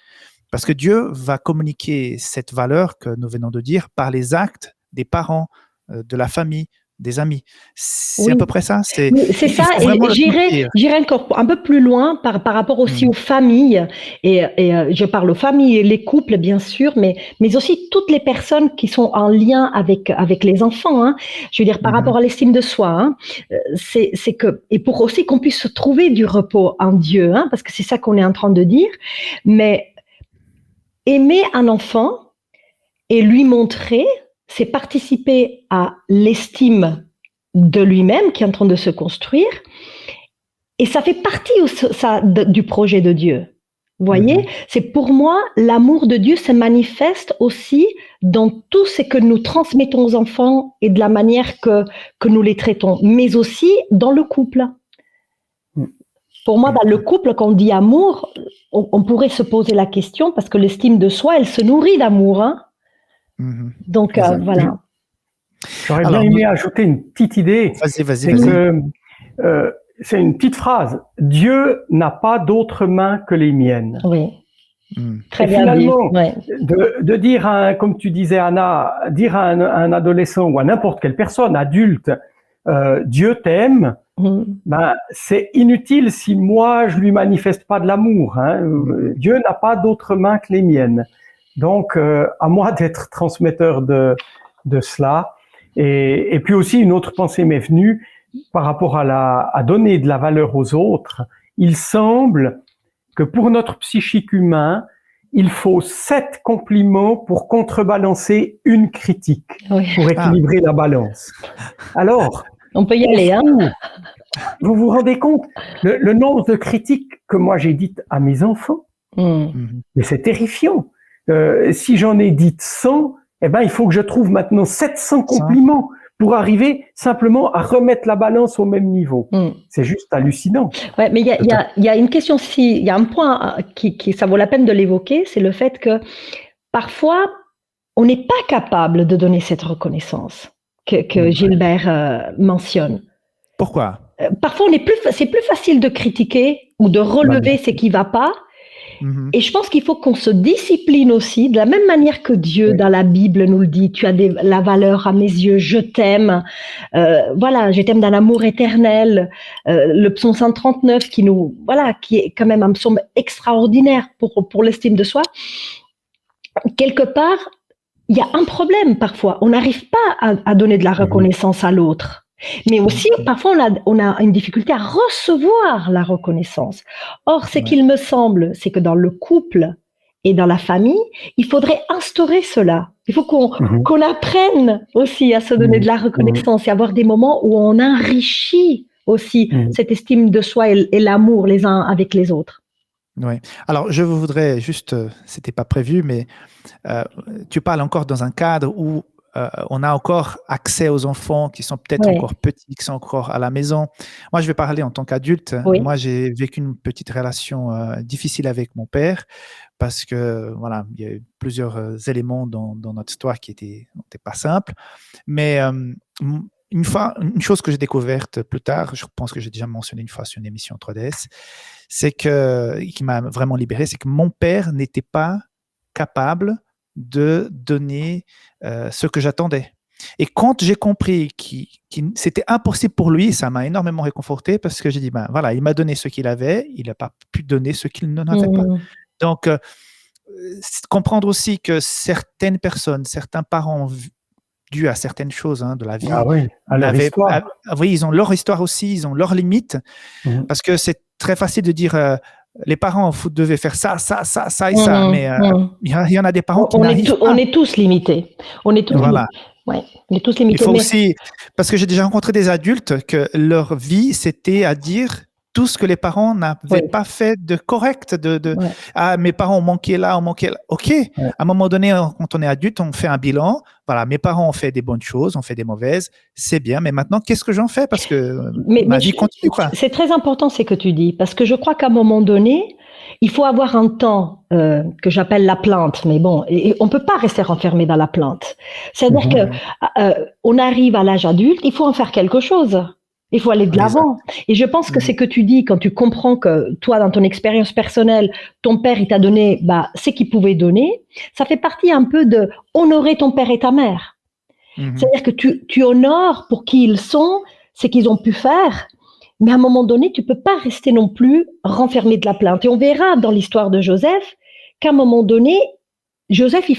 Parce que Dieu va communiquer cette valeur que nous venons de dire par les actes des parents, de la famille, des amis. C'est à peu près ça. C'est ça, et j'irai encore un peu plus loin par rapport aussi aux familles, et je parle aux familles et les couples, bien sûr, mais aussi toutes les personnes qui sont en lien avec les enfants, hein. Je veux dire, par rapport à l'estime de soi, hein, c'est que, et pour aussi qu'on puisse trouver du repos en Dieu, hein, parce que c'est ça qu'on est en train de dire, mais aimer un enfant et lui montrer, c'est participer à l'estime de lui-même qui est en train de se construire Et ça fait partie du projet de Dieu. Vous voyez, c'est pour moi, l'amour de Dieu se manifeste aussi dans tout ce que nous transmettons aux enfants et de la manière que nous les traitons, mais aussi dans le couple. Pour moi, dans le couple, quand on dit amour, on pourrait se poser la question, parce que l'estime de soi, elle se nourrit d'amour. Hein. Donc, voilà. J'aurais bien aimé ajouter une petite idée. Vas-y. C'est une petite phrase. Dieu n'a pas d'autres mains que les miennes. Oui. Très et bien finalement, dit. Ouais. de dire comme tu disais Anna, dire à un adolescent ou à n'importe quelle personne, adulte, Dieu t'aime, ben, c'est inutile si moi je lui manifeste pas de l'amour. Hein. Dieu n'a pas d'autres mains que les miennes. Donc, à moi d'être transmetteur de cela. Et puis aussi, une autre pensée m'est venue par rapport à donner de la valeur aux autres. Il semble que pour notre psychique humain, il faut 7 compliments pour contrebalancer une critique, pour équilibrer la balance. Alors, on peut y aller. Hein. Vous vous rendez compte le nombre de critiques que moi j'ai dites à mes enfants? Mais c'est terrifiant. Si j'en ai dites 100, eh ben, il faut que je trouve maintenant 700 compliments pour arriver simplement à remettre la balance au même niveau. C'est juste hallucinant. Ouais, mais il y a une question aussi, il y a un point qui ça vaut la peine de l'évoquer, c'est le fait que parfois, on n'est pas capable de donner cette reconnaissance que Gilbert mentionne. Pourquoi? Parfois, c'est plus facile de critiquer ou de relever ce qui ne va pas. Et je pense qu'il faut qu'on se discipline aussi, de la même manière que Dieu dans la Bible nous le dit, tu as la valeur à mes yeux, je t'aime, voilà, je t'aime dans l'amour éternel, le psaume 139 qui est quand même un psaume extraordinaire pour l'estime de soi. Quelque part, il y a un problème parfois, on n'arrive pas à donner de la reconnaissance à l'autre. Mais aussi, parfois, on a une difficulté à recevoir la reconnaissance. Or, ce qu'il me semble, c'est que dans le couple et dans la famille, il faudrait instaurer cela. Il faut qu'on apprenne aussi à se donner de la reconnaissance et avoir des moments où on enrichit aussi cette estime de soi et l'amour les uns avec les autres. Oui. Alors, je voudrais juste, c'était pas prévu, mais tu parles encore dans un cadre où on a encore accès aux enfants qui sont peut-être encore petits, qui sont encore à la maison. Moi, je vais parler en tant qu'adulte. Moi, j'ai vécu une petite relation difficile avec mon père parce que, voilà, il y a eu plusieurs éléments dans notre histoire qui n'étaient pas simples. Mais une chose que j'ai découverte plus tard, je pense que j'ai déjà mentionné une fois sur une émission 3DS, qui m'a vraiment libéré, c'est que mon père n'était pas capable de donner ce que j'attendais. Et quand j'ai compris que c'était impossible pour lui, ça m'a énormément réconforté parce que j'ai dit, ben voilà, il m'a donné ce qu'il avait, il n'a pas pu donner ce qu'il n'en avait pas. Donc, comprendre aussi que certaines personnes, certains parents, dû à certaines choses de la vie, à leur histoire. Ils ont leur histoire aussi, ils ont leurs limites, parce que c'est très facile de dire les parents, vous devez faire ça et ça, mais il y en a des parents qui n'arrivent pas. On est tous limités. On est tous limités. Il faut aussi, parce que j'ai déjà rencontré des adultes que leur vie, c'était à dire tout ce que les parents n'avaient pas fait de correct. Ah, mes parents ont manqué là, ont manqué là. OK, à un moment donné, quand on est adulte, on fait un bilan. Voilà, mes parents ont fait des bonnes choses, ont fait des mauvaises. C'est bien, mais maintenant, qu'est-ce que j'en fais? Parce que ma vie continue. C'est très important ce que tu dis, parce que je crois qu'à un moment donné, il faut avoir un temps que j'appelle la plainte. Mais bon, et on ne peut pas rester enfermé dans la plainte. C'est-à-dire qu'on arrive à l'âge adulte, il faut en faire quelque chose. Il faut aller de l'avant. Et je pense que c'est que tu dis, quand tu comprends que toi, dans ton expérience personnelle, ton père, il t'a donné ce qu'il pouvait donner, ça fait partie un peu de honorer ton père et ta mère. C'est-à-dire que tu honores pour qui ils sont, ce qu'ils ont pu faire, mais à un moment donné, tu peux pas rester non plus renfermé de la plainte. Et on verra dans l'histoire de Joseph qu'à un moment donné, Joseph,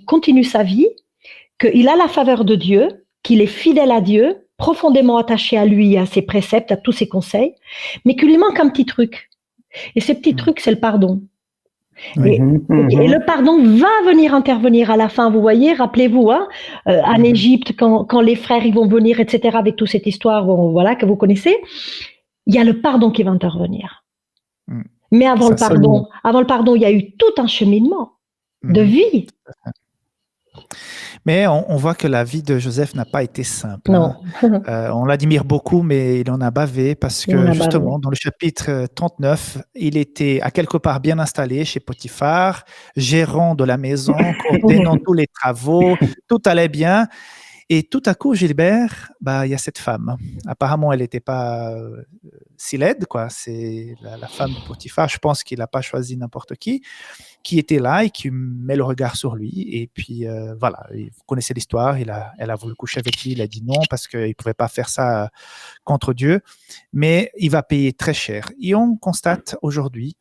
continue sa vie, qu'il a la faveur de Dieu, qu'il est fidèle à Dieu, profondément attaché à lui, à ses préceptes, à tous ses conseils, mais qu'il lui manque un petit truc. Et ce petit truc, c'est le pardon. Et le pardon va venir intervenir à la fin, vous voyez, rappelez-vous, en Égypte, quand les frères ils vont venir, etc., avec toute cette histoire que vous connaissez, il y a le pardon qui va intervenir. Mm. Mais avant Ça, le pardon, il y a eu tout un cheminement de vie. Mais on voit que la vie de Joseph n'a pas été simple. Non. On l'admire beaucoup, mais il en a bavé parce que justement, dans le chapitre 39, il était à quelque part bien installé chez Potiphar, gérant de la maison, coordonnant tous les travaux, tout allait bien. Et tout à coup, Gilbert, il y a cette femme. Apparemment, elle n'était pas si laide, quoi. C'est la femme de Potiphar. Je pense qu'il n'a pas choisi n'importe qui était là et qui met le regard sur lui. Et puis, voilà, vous connaissez l'histoire. Elle a voulu coucher avec lui. Il a dit non parce qu'il ne pouvait pas faire ça contre Dieu. Mais il va payer très cher. Et on constate aujourd'hui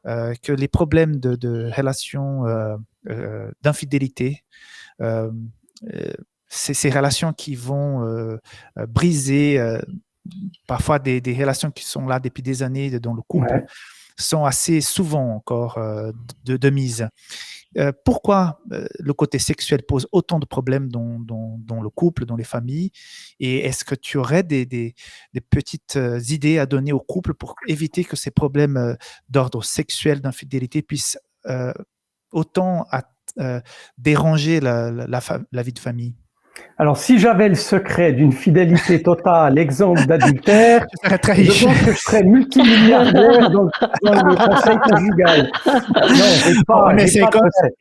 que les problèmes de relations, d'infidélité, ces relations qui vont briser parfois des relations qui sont là depuis des années dans le couple, sont assez souvent encore de mise. Pourquoi le côté sexuel pose autant de problèmes dans le couple, dans les familles? Et est-ce que tu aurais des petites idées à donner au couple pour éviter que ces problèmes d'ordre sexuel, d'infidélité puissent autant déranger la vie de famille? Alors, si j'avais le secret d'une fidélité totale, exemple d'adultère, je pense que je serais multimilliardaire dans le conseil conjugal. Non, j'ai pas de recette.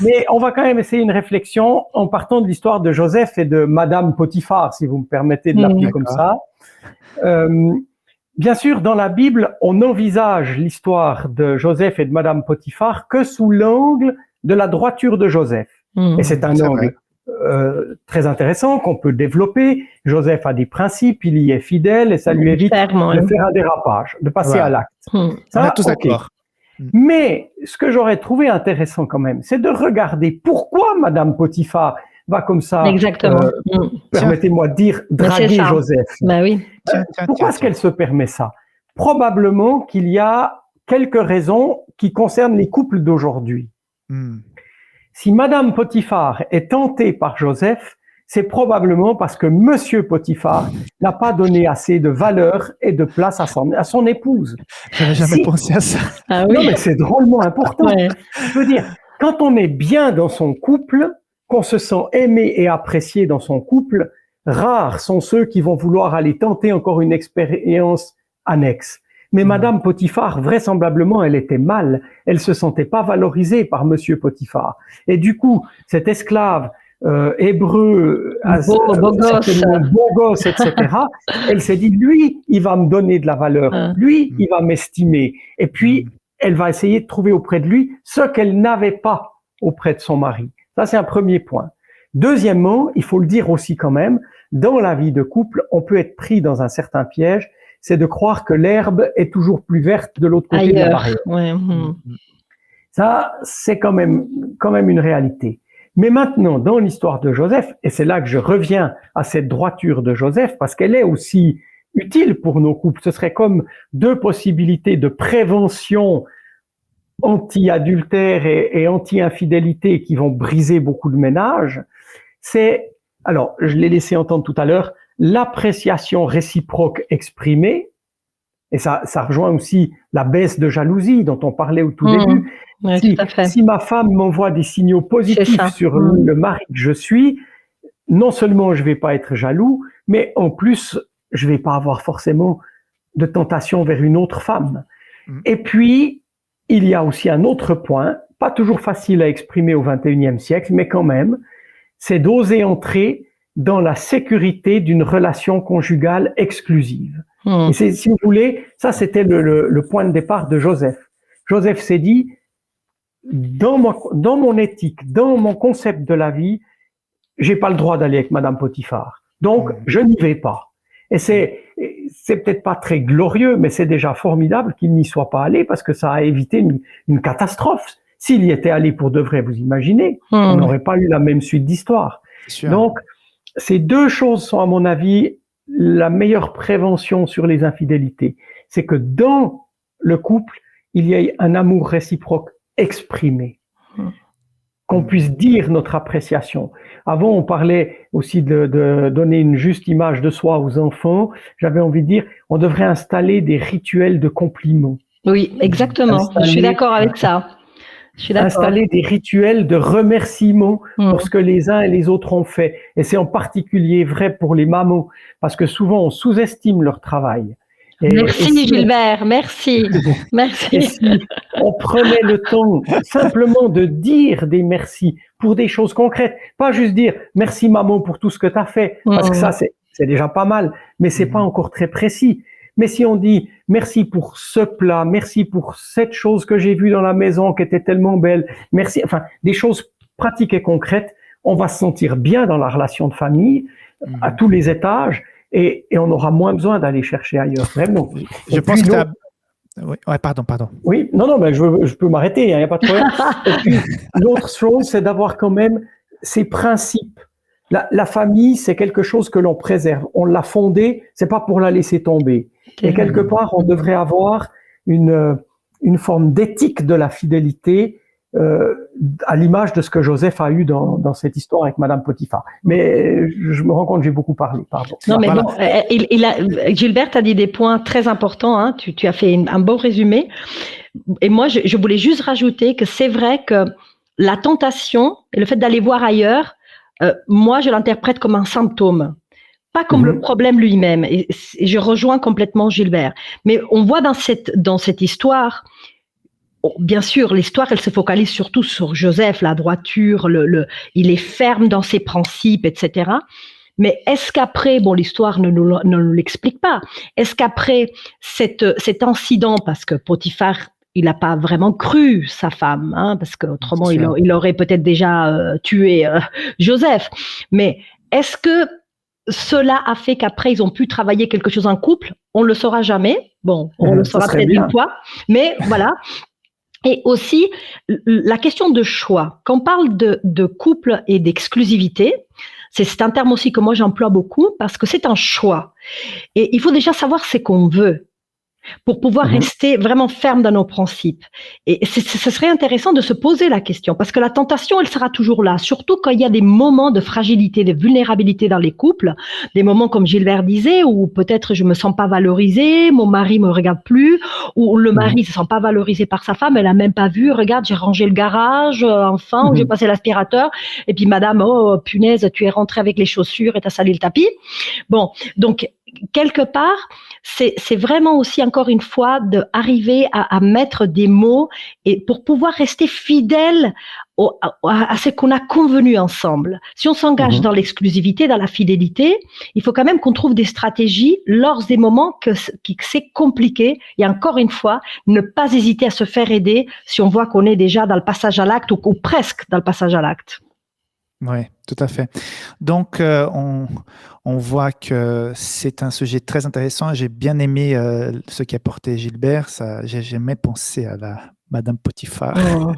Mais on va quand même essayer une réflexion en partant de l'histoire de Joseph et de Madame Potiphar, si vous me permettez de l'appeler comme ça. Bien sûr, dans la Bible, on envisage l'histoire de Joseph et de Madame Potiphar que sous l'angle de la droiture de Joseph. Et c'est un angle très intéressant qu'on peut développer. Joseph a des principes, il y est fidèle et ça lui évite de faire un dérapage, de passer à l'acte. Ça, on est tous d'accord. Mais ce que j'aurais trouvé intéressant quand même, c'est de regarder pourquoi Madame Potiphar va comme ça, permettez-moi de dire, draguer Joseph. Oui. Pourquoi est-ce qu'elle se permet ça? Probablement qu'il y a quelques raisons qui concernent les couples d'aujourd'hui. Si Madame Potiphar est tentée par Joseph, c'est probablement parce que Monsieur Potiphar n'a pas donné assez de valeur et de place à son épouse. J'avais jamais pensé à ça. Non, mais c'est drôlement important. Je veux dire, quand on est bien dans son couple, qu'on se sent aimé et apprécié dans son couple, rares sont ceux qui vont vouloir aller tenter encore une expérience annexe. Mais Madame Potiphar, vraisemblablement, elle était mal. Elle se sentait pas valorisée par Monsieur Potiphar. Et du coup, cet esclave hébreu, beau gosse, etc., elle s'est dit, lui, il va me donner de la valeur. Lui, il va m'estimer. Et puis, elle va essayer de trouver auprès de lui ce qu'elle n'avait pas auprès de son mari. Ça, c'est un premier point. Deuxièmement, il faut le dire aussi quand même, dans la vie de couple, on peut être pris dans un certain piège, c'est de croire que l'herbe est toujours plus verte de l'autre côté de la barrière. Ça, c'est quand même une réalité. Mais maintenant, dans l'histoire de Joseph, et c'est là que je reviens à cette droiture de Joseph, parce qu'elle est aussi utile pour nos couples. Ce serait comme deux possibilités de prévention anti-adultère et anti-infidélité qui vont briser beaucoup de ménages. C'est, alors, je l'ai laissé entendre tout à l'heure, l'appréciation réciproque exprimée, et ça rejoint aussi la baisse de jalousie dont on parlait au tout début. Si ma femme m'envoie des signaux positifs sur le mari que je suis, non seulement je vais pas être jaloux, mais en plus, je vais pas avoir forcément de tentation vers une autre femme. Et puis, il y a aussi un autre point, pas toujours facile à exprimer au XXIe siècle, mais quand même, c'est d'oser entrer dans la sécurité d'une relation conjugale exclusive. Et c'est, si vous voulez, ça c'était le point de départ de Joseph. Joseph s'est dit, dans mon éthique, dans mon concept de la vie, j'ai pas le droit d'aller avec Madame Potiphar. Donc, je n'y vais pas. Et c'est peut-être pas très glorieux, mais c'est déjà formidable qu'il n'y soit pas allé parce que ça a évité une catastrophe. S'il y était allé pour de vrai, vous imaginez, on n'aurait pas eu la même suite d'histoire. Donc, ces deux choses sont, à mon avis, la meilleure prévention sur les infidélités. C'est que dans le couple, il y ait un amour réciproque exprimé. qu'on puisse dire notre appréciation. Avant, on parlait aussi de donner une juste image de soi aux enfants. J'avais envie de dire, on devrait installer des rituels de compliments. Oui, exactement. Je suis d'accord avec ça. Je suis d'accord. Installer des rituels de remerciement pour ce que les uns et les autres ont fait. Et c'est en particulier vrai pour les mamans, parce que souvent on sous-estime leur travail. Merci Gilbert, merci. Merci. Et si on prenait le temps simplement de dire des merci pour des choses concrètes, pas juste dire merci maman pour tout ce que tu as fait, parce que ça c'est déjà pas mal, mais c'est pas encore très précis. Mais si on dit merci pour ce plat, merci pour cette chose que j'ai vue dans la maison qui était tellement belle, merci, enfin des choses pratiques et concrètes, on va se sentir bien dans la relation de famille à tous les étages. Et on aura moins besoin d'aller chercher ailleurs, vraiment. Je pense que oui, ouais, pardon. Oui, non, mais je peux m'arrêter, il n'y a pas de problème. Et puis, l'autre chose, c'est d'avoir quand même ces principes. La famille, c'est quelque chose que l'on préserve. On l'a fondée, c'est pas pour la laisser tomber. Et quelque part, on devrait avoir une forme d'éthique de la fidélité, à l'image de ce que Joseph a eu dans cette histoire avec Madame Potiphar. Mais je me rends compte que j'ai beaucoup parlé, pardon. Non, mais bon, Gilbert a dit des points très importants, hein. Tu as fait un bon résumé. Et moi, je voulais juste rajouter que c'est vrai que la tentation et le fait d'aller voir ailleurs, moi, je l'interprète comme un symptôme, pas comme le problème lui-même. Et je rejoins complètement Gilbert. Mais on voit dans cette histoire, bien sûr, l'histoire, elle se focalise surtout sur Joseph, la droiture, il est ferme dans ses principes, etc. Mais est-ce qu'après, bon, l'histoire ne nous l'explique pas, est-ce qu'après cet incident, parce que Potiphar, il n'a pas vraiment cru sa femme, hein, parce qu'autrement, il aurait peut-être déjà tué Joseph. Mais est-ce que cela a fait qu'après, ils ont pu travailler quelque chose en couple? On ne le saura jamais. Bon, on le saura peut-être une fois. Mais voilà. Et aussi, la question de choix. Quand on parle de couple et d'exclusivité, c'est un terme aussi que moi j'emploie beaucoup parce que c'est un choix. Et il faut déjà savoir ce qu'on veut pour pouvoir rester vraiment ferme dans nos principes. Et ce serait intéressant de se poser la question, parce que la tentation, elle sera toujours là, surtout quand il y a des moments de fragilité, de vulnérabilité dans les couples, des moments comme Gilbert disait, où peut-être je me sens pas valorisée, mon mari me regarde plus, ou le mari se sent pas valorisé par sa femme, elle a même pas vu, regarde, j'ai rangé le garage, enfin, ou j'ai passé l'aspirateur, et puis madame, oh punaise, tu es rentrée avec les chaussures et t'as sali le tapis. Bon, donc, quelque part, c'est vraiment aussi, encore une fois, d'arriver à mettre des mots et pour pouvoir rester fidèle à ce qu'on a convenu ensemble. Si on s'engage dans l'exclusivité, dans la fidélité, il faut quand même qu'on trouve des stratégies lors des moments que c'est compliqué. Et encore une fois, ne pas hésiter à se faire aider si on voit qu'on est déjà dans le passage à l'acte ou presque dans le passage à l'acte. Oui, tout à fait. Donc, on voit que c'est un sujet très intéressant. J'ai bien aimé ce qu'a porté Gilbert. J'ai jamais pensé à la Madame Potiphar. Oh.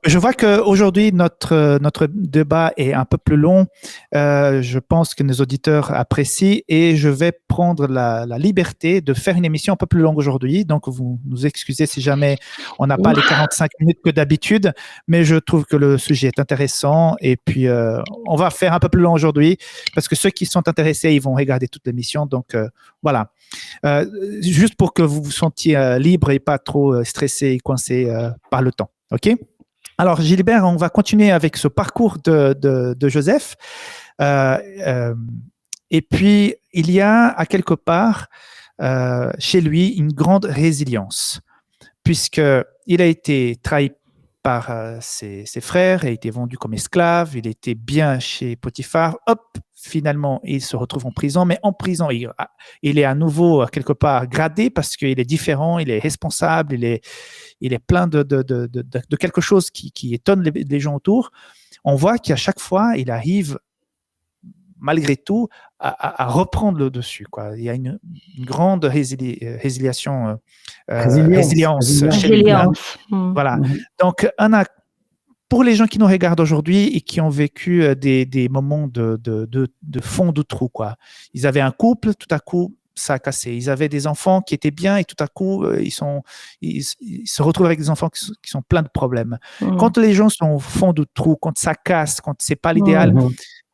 Je vois qu'aujourd'hui, notre débat est un peu plus long. Je pense que nos auditeurs apprécient et je vais prendre la liberté de faire une émission un peu plus longue aujourd'hui. Donc, vous nous excusez si jamais on n'a pas les 45 minutes que d'habitude, mais je trouve que le sujet est intéressant et puis on va faire un peu plus long aujourd'hui parce que ceux qui sont intéressés, ils vont regarder toute l'émission. Donc, voilà. Juste pour que vous vous sentiez libre et pas trop stressé et coincé par le temps. OK? Alors, Gilbert, on va continuer avec ce parcours de Joseph. Et puis, il y a à quelque part chez lui une grande résilience, puisqu'il a été trahi par ses frères, il a été vendu comme esclave, il était bien chez Potiphar. Hop, finalement, il se retrouve en prison, mais en prison, il est à nouveau quelque part gradé parce qu'il est différent, il est responsable, il est plein de quelque chose qui étonne les gens autour. On voit qu'à chaque fois, il arrive, malgré tout, à reprendre le dessus, quoi. Il y a une grande résilience chez lui. Voilà. Donc, pour les gens qui nous regardent aujourd'hui et qui ont vécu des moments de fond de trou, quoi. Ils avaient un couple, tout à coup, ça a cassé. Ils avaient des enfants qui étaient bien et tout à coup, ils se retrouvent avec des enfants qui sont pleins de problèmes. Quand les gens sont au fond du trou, quand ça casse, quand c'est pas l'idéal,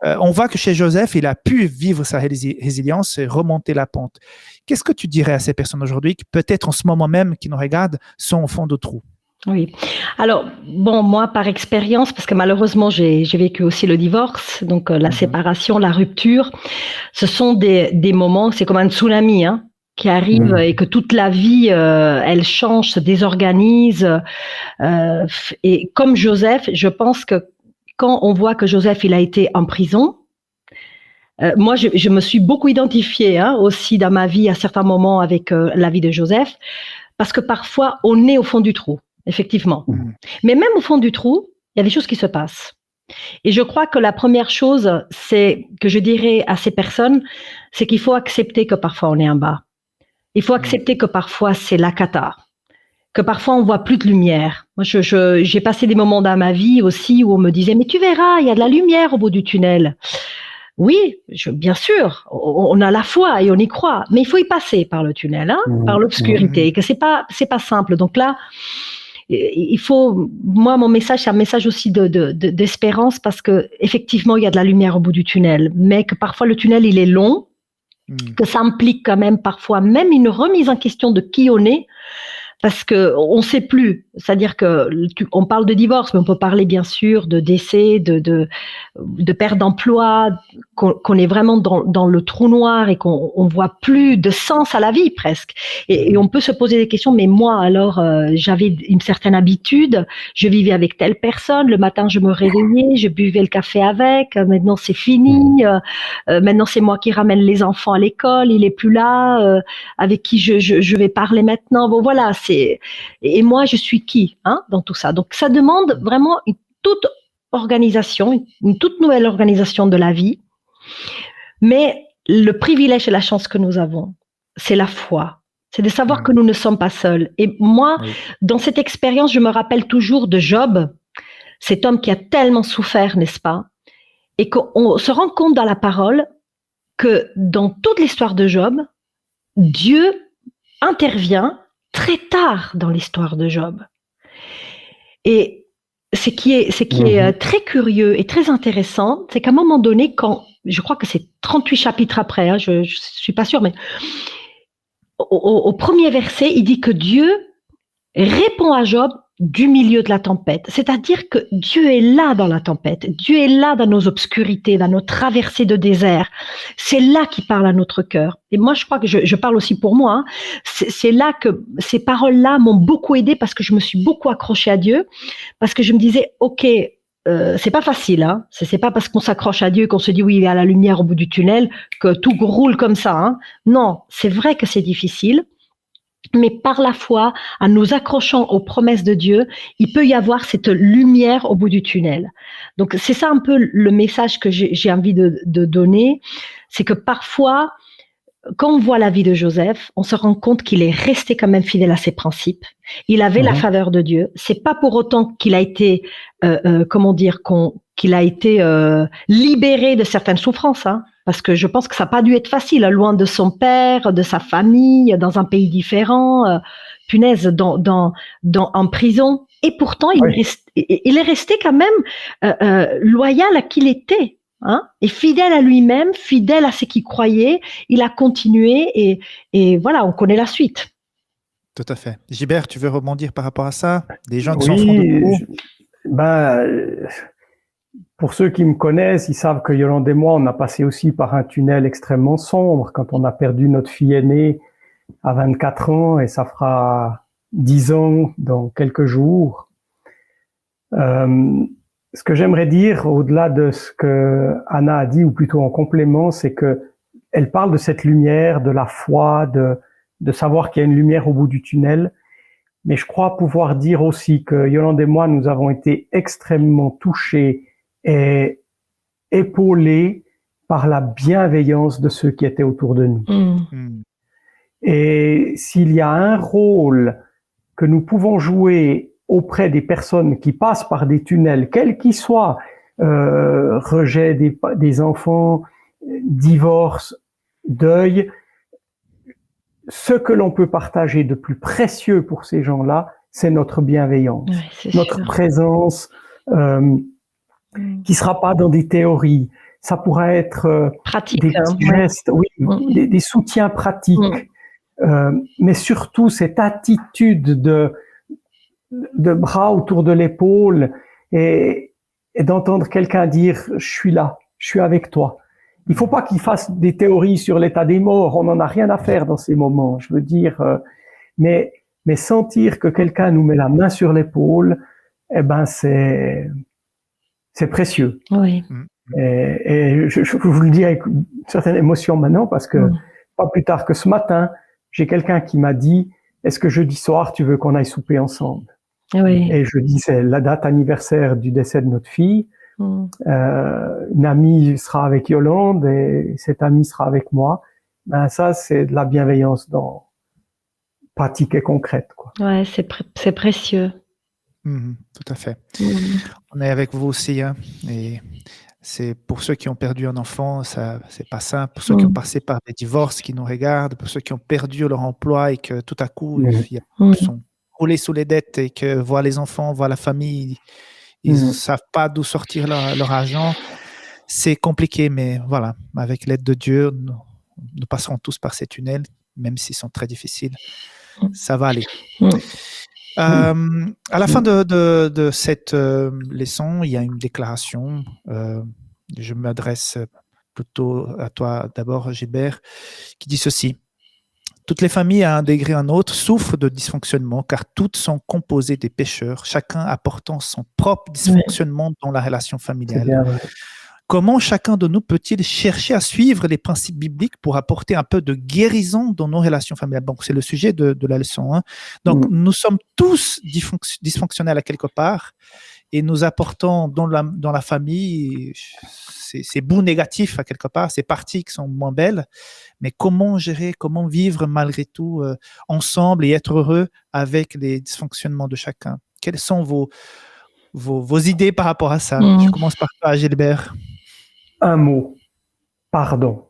on voit que chez Joseph, il a pu vivre sa résilience et remonter la pente. Qu'est-ce que tu dirais à ces personnes aujourd'hui qui peut-être en ce moment même, qui nous regardent, sont au fond du trou? Oui. Alors, bon, moi, par expérience, parce que malheureusement, j'ai vécu aussi le divorce, donc la séparation, la rupture, ce sont des moments, c'est comme un tsunami, hein, qui arrive et que toute la vie, elle change, se désorganise. Et comme Joseph, je pense que quand on voit que Joseph, il a été en prison, moi, je me suis beaucoup identifiée aussi dans ma vie à certains moments avec la vie de Joseph, parce que parfois, on est au fond du trou, effectivement. Mais même au fond du trou, il y a des choses qui se passent. Et je crois que la première chose, c'est que je dirais à ces personnes, c'est qu'il faut accepter que parfois on est en bas. Il faut accepter que parfois c'est la cata, que parfois on voit plus de lumière. Moi, j'ai passé des moments dans ma vie aussi où on me disait, mais tu verras, il y a de la lumière au bout du tunnel. Oui, bien sûr, on a la foi et on y croit, mais il faut y passer par le tunnel, par l'obscurité, et que c'est pas simple. Donc là, il faut, moi, mon message, c'est un message aussi d'espérance, parce que effectivement, il y a de la lumière au bout du tunnel, mais que parfois le tunnel, il est long, que ça implique quand même parfois même une remise en question de qui on est, parce que on sait plus. C'est-à-dire que on parle de divorce, mais on peut parler bien sûr de décès, de perte d'emploi, qu'on est vraiment dans le trou noir et qu'on voit plus de sens à la vie presque. Et on peut se poser des questions. Mais moi, alors, j'avais une certaine habitude. Je vivais avec telle personne. Le matin, je me réveillais, je buvais le café avec. Maintenant, c'est fini. Maintenant, c'est moi qui ramène les enfants à l'école. Il est plus là. Avec qui je vais parler maintenant. Bon, voilà. Et moi, je suis qui dans tout ça? Donc, ça demande vraiment une toute nouvelle organisation de la vie. Mais le privilège et la chance que nous avons, c'est la foi. C'est de savoir que nous ne sommes pas seuls. Et moi, dans cette expérience, je me rappelle toujours de Job, cet homme qui a tellement souffert, n'est-ce pas? Et qu'on se rend compte dans la parole que dans toute l'histoire de Job, Dieu intervient très tard dans l'histoire de Job. Et ce qui est très curieux et très intéressant, c'est qu'à un moment donné, quand, je crois que c'est 38 chapitres après, je suis pas sûre, mais au premier verset, il dit que Dieu répond à Job du milieu de la tempête. C'est-à-dire que Dieu est là dans la tempête. Dieu est là dans nos obscurités, dans nos traversées de désert. C'est là qu'il parle à notre cœur. Et moi, je crois que je parle aussi pour moi. C'est là que ces paroles-là m'ont beaucoup aidée, parce que je me suis beaucoup accrochée à Dieu, parce que je me disais, OK, c'est pas facile, C'est pas parce qu'on s'accroche à Dieu qu'on se dit oui, il y a la lumière au bout du tunnel que tout roule comme ça, Non, c'est vrai que c'est difficile. Mais par la foi, en nous accrochant aux promesses de Dieu, il peut y avoir cette lumière au bout du tunnel. Donc, c'est ça un peu le message que j'ai envie de donner. C'est que parfois, quand on voit la vie de Joseph, on se rend compte qu'il est resté quand même fidèle à ses principes. Il avait la faveur de Dieu. C'est pas pour autant qu'il a été, qu'il a été libéré de certaines souffrances, parce que je pense que ça n'a pas dû être facile, loin de son père, de sa famille, dans un pays différent, punaise, en prison. Et pourtant, il est resté quand même loyal à qui il était, et fidèle à lui-même, fidèle à ce qu'il croyait. Il a continué et voilà, on connaît la suite. Tout à fait. Gilbert, tu veux rebondir par rapport à ça? Des gens qui sont au fond du trou? Pour ceux qui me connaissent, ils savent que Yolande et moi, on a passé aussi par un tunnel extrêmement sombre quand on a perdu notre fille aînée à 24 ans, et ça fera 10 ans dans quelques jours. Ce que j'aimerais dire, au-delà de ce que Anna a dit, ou plutôt en complément, c'est que elle parle de cette lumière, de la foi, de savoir qu'il y a une lumière au bout du tunnel. Mais je crois pouvoir dire aussi que Yolande et moi, nous avons été extrêmement touchés et épaulés par la bienveillance de ceux qui étaient autour de nous. Et s'il y a un rôle que nous pouvons jouer auprès des personnes qui passent par des tunnels, quels qu'ils soient, rejet des enfants, divorce, deuil, ce que l'on peut partager de plus précieux pour ces gens-là, c'est notre bienveillance, notre présence, qui sera pas dans des théories. Ça pourra être pratique, des petits gestes, des soutiens pratiques, mais surtout cette attitude de bras autour de l'épaule et d'entendre quelqu'un dire « je suis là, je suis avec toi ». Il faut pas qu'il fasse des théories sur l'état des morts, on n'en a rien à faire dans ces moments, je veux dire, mais sentir que quelqu'un nous met la main sur l'épaule, c'est précieux. Oui. Et je vous le dis avec une certaine émotion maintenant, parce que pas plus tard que ce matin, j'ai quelqu'un qui m'a dit « Est-ce que jeudi soir, tu veux qu'on aille souper ensemble ?» Oui. Et je dis « C'est la date anniversaire du décès de notre fille. Une amie sera avec Yolande et cette amie sera avec moi. » Ça, c'est de la bienveillance pratique et concrète, quoi. Ouais, c'est précieux. Tout à fait. On est avec vous aussi, hein, et c'est pour ceux qui ont perdu un enfant, ça c'est pas simple. Pour ceux qui ont passé par des divorces, qui nous regardent, pour ceux qui ont perdu leur emploi et que tout à coup ils sont roulés sous les dettes et que voient les enfants, voient la famille, ils ne savent pas d'où sortir leur argent. C'est compliqué, mais voilà, avec l'aide de Dieu, nous passerons tous par ces tunnels, même s'ils sont très difficiles. Ça va aller. À la fin de cette leçon, il y a une déclaration. Je m'adresse plutôt à toi d'abord, Gilbert, qui dit ceci. Toutes les familles, à un degré ou un autre, souffrent de dysfonctionnement, car toutes sont composées des pécheurs, chacun apportant son propre dysfonctionnement dans la relation familiale. Comment chacun de nous peut-il chercher à suivre les principes bibliques pour apporter un peu de guérison dans nos relations familiales? Donc, c'est le sujet de la leçon 1. Donc, nous sommes tous dysfonctionnels à quelque part et nous apportons dans la famille ces bouts négatifs à quelque part, ces parties qui sont moins belles. Mais comment gérer, comment vivre malgré tout ensemble et être heureux avec les dysfonctionnements de chacun? Quelles sont vos idées par rapport à ça? Je commence par toi, Gilbert. Un mot, pardon.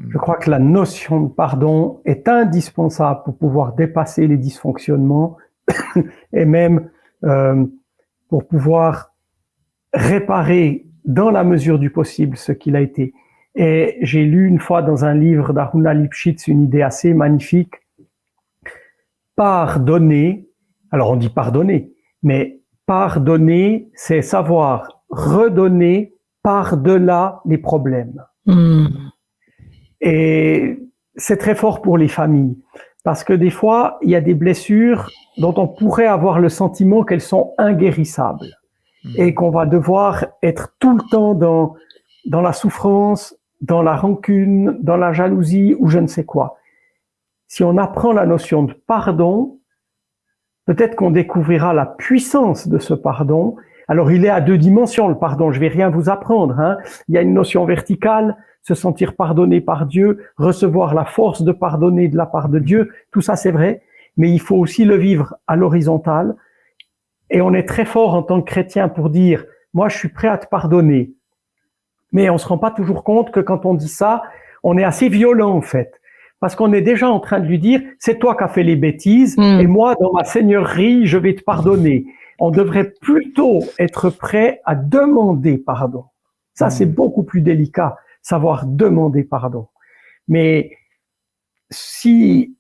Je crois que la notion de pardon est indispensable pour pouvoir dépasser les dysfonctionnements et même pour pouvoir réparer dans la mesure du possible ce qu'il a été. Et j'ai lu une fois dans un livre d'Aruna Lipschitz une idée assez magnifique. Pardonner, alors on dit pardonner, mais pardonner, c'est savoir redonner par-delà les problèmes. Et c'est très fort pour les familles, parce que des fois, il y a des blessures dont on pourrait avoir le sentiment qu'elles sont inguérissables et qu'on va devoir être tout le temps dans la souffrance, dans la rancune, dans la jalousie ou je ne sais quoi. Si on apprend la notion de pardon, peut-être qu'on découvrira la puissance de ce pardon. Alors, il est à 2 dimensions, le pardon. Je vais rien vous apprendre, hein. Il y a une notion verticale, se sentir pardonné par Dieu, recevoir la force de pardonner de la part de Dieu. Tout ça, c'est vrai. Mais il faut aussi le vivre à l'horizontale. Et on est très fort en tant que chrétien pour dire, moi, je suis prêt à te pardonner. Mais on se rend pas toujours compte que quand on dit ça, on est assez violent, en fait. Parce qu'on est déjà en train de lui dire, c'est toi qui as fait les bêtises, et moi, dans ma seigneurie, je vais te pardonner. On devrait plutôt être prêt à demander pardon. Ça, c'est beaucoup plus délicat, savoir demander pardon. Mais si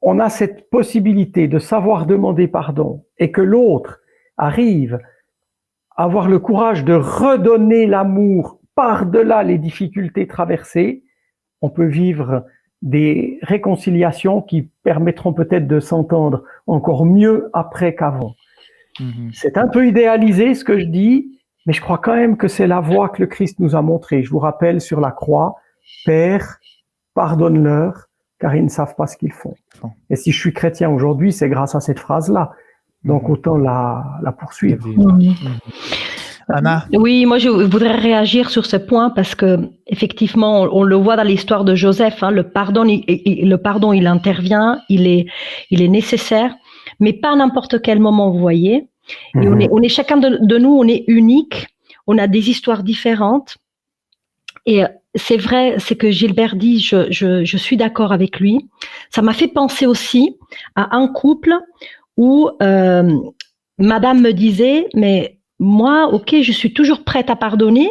on a cette possibilité de savoir demander pardon et que l'autre arrive à avoir le courage de redonner l'amour par-delà les difficultés traversées, on peut vivre des réconciliations qui permettront peut-être de s'entendre encore mieux après qu'avant. C'est un peu idéalisé ce que je dis, mais je crois quand même que c'est la voie que le Christ nous a montrée. Je vous rappelle sur la croix, Père, pardonne-leur, car ils ne savent pas ce qu'ils font. Et si je suis chrétien aujourd'hui, c'est grâce à cette phrase-là. Donc autant la poursuivre. Anna? Oui, moi je voudrais réagir sur ce point parce que effectivement, on le voit dans l'histoire de Joseph, hein, le pardon, il intervient, il est nécessaire, mais pas à n'importe quel moment, vous voyez. Et on est chacun de nous, on est unique, on a des histoires différentes. Et c'est vrai, c'est que Gilbert dit, je suis d'accord avec lui. Ça m'a fait penser aussi à un couple où madame me disait, mais moi, ok, je suis toujours prête à pardonner,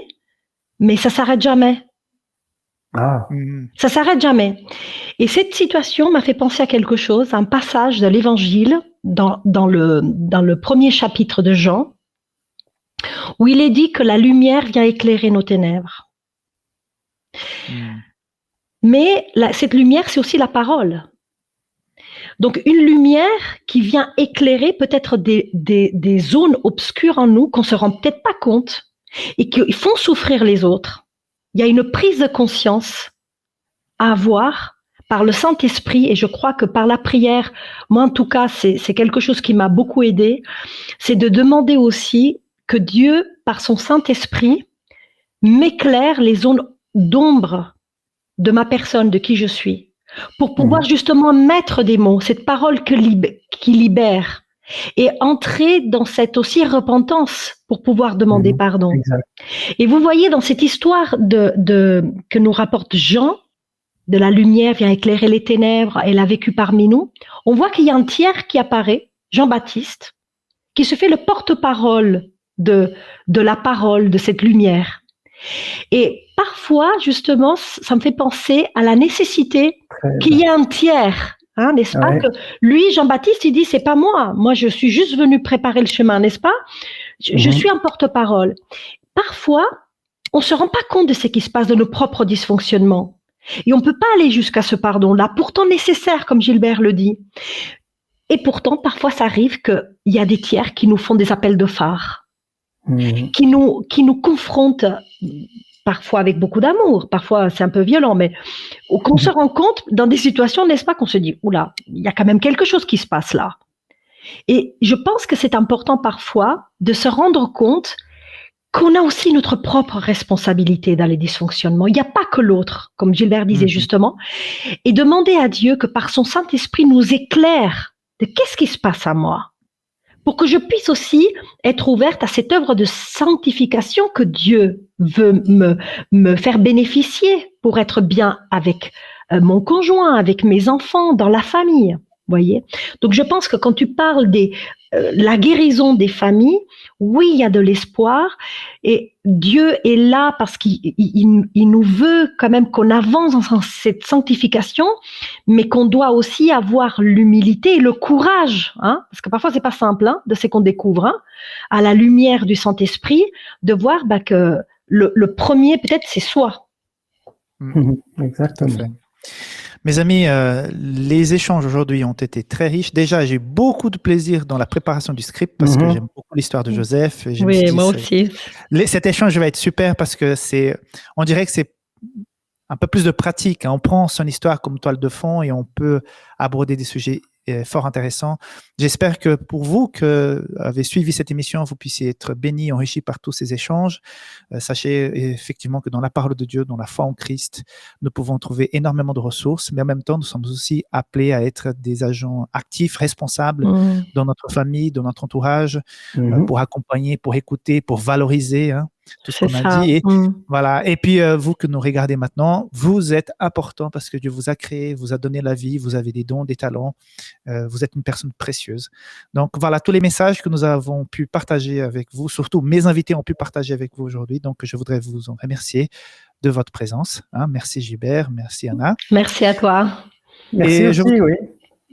mais ça s'arrête jamais. Ah, Ça s'arrête jamais. Et cette situation m'a fait penser à quelque chose, un passage de l'Évangile dans le premier chapitre de Jean, où il est dit que la lumière vient éclairer nos ténèbres. Mais cette lumière, c'est aussi la parole. Donc une lumière qui vient éclairer peut-être des zones obscures en nous qu'on se rend peut-être pas compte et qui font souffrir les autres. Il y a une prise de conscience à avoir par le Saint-Esprit, et je crois que par la prière, moi en tout cas, c'est quelque chose qui m'a beaucoup aidé, c'est de demander aussi que Dieu, par son Saint-Esprit, m'éclaire les zones d'ombre de ma personne, de qui je suis, pour pouvoir justement mettre des mots, cette parole qui libère, et entrer dans cette aussi repentance pour pouvoir demander pardon. Exact. Et vous voyez dans cette histoire que nous rapporte Jean, de la lumière vient éclairer les ténèbres, elle a vécu parmi nous, on voit qu'il y a un tiers qui apparaît, Jean-Baptiste, qui se fait le porte-parole de la parole, de cette lumière. Et parfois, justement, ça me fait penser à la nécessité qu'il y ait un tiers, n'est-ce pas? Que lui, Jean-Baptiste, il dit, c'est pas moi, je suis juste venu préparer le chemin, n'est-ce pas? Je suis un porte-parole. Parfois, on se rend pas compte de ce qui se passe, de nos propres dysfonctionnements. Et on peut pas aller jusqu'à ce pardon-là, pourtant nécessaire, comme Gilbert le dit. Et pourtant, parfois, ça arrive qu'il y a des tiers qui nous font des appels de phare, qui nous confrontent, parfois avec beaucoup d'amour, parfois c'est un peu violent, mais qu'on se rend compte dans des situations, n'est-ce pas, qu'on se dit, oula, il y a quand même quelque chose qui se passe là. Et je pense que c'est important parfois de se rendre compte qu'on a aussi notre propre responsabilité dans les dysfonctionnements. Il n'y a pas que l'autre, comme Gilbert disait justement, et demander à Dieu que par son Saint-Esprit nous éclaire de qu'est-ce qui se passe à moi, pour que je puisse aussi être ouverte à cette œuvre de sanctification que Dieu veut me faire bénéficier pour être bien avec mon conjoint, avec mes enfants, dans la famille. Voyez. Donc je pense que quand tu parles la guérison des familles, oui, il y a de l'espoir et Dieu est là parce qu'il nous veut quand même qu'on avance dans cette sanctification, mais qu'on doit aussi avoir l'humilité et le courage, parce que parfois c'est pas simple, de ce qu'on découvre, à la lumière du Saint-Esprit, de voir que le premier peut-être c'est soi. Exactement. Mes amis, les échanges aujourd'hui ont été très riches. Déjà, j'ai eu beaucoup de plaisir dans la préparation du script parce que j'aime beaucoup l'histoire de Joseph. Et oui, moi aussi. Cet échange va être super parce que on dirait que c'est un peu plus de pratique. On prend son histoire comme toile de fond et on peut aborder des sujets fort intéressant. J'espère que pour vous qui avez suivi cette émission, vous puissiez être bénis, enrichis par tous ces échanges. Sachez effectivement que dans la parole de Dieu, dans la foi en Christ, nous pouvons trouver énormément de ressources, mais en même temps, nous sommes aussi appelés à être des agents actifs, responsables dans notre famille, dans notre entourage, pour accompagner, pour écouter, pour valoriser tout ce qu'on a dit. Et, voilà. Et puis, vous que nous regardez maintenant, vous êtes important parce que Dieu vous a créé, vous a donné la vie, vous avez des dons, des talents, vous êtes une personne précieuse. Donc, voilà tous les messages que nous avons pu partager avec vous, surtout mes invités ont pu partager avec vous aujourd'hui. Donc, je voudrais vous en remercier de votre présence. Merci Gilbert, merci Anna. Merci à toi. Merci aussi, oui.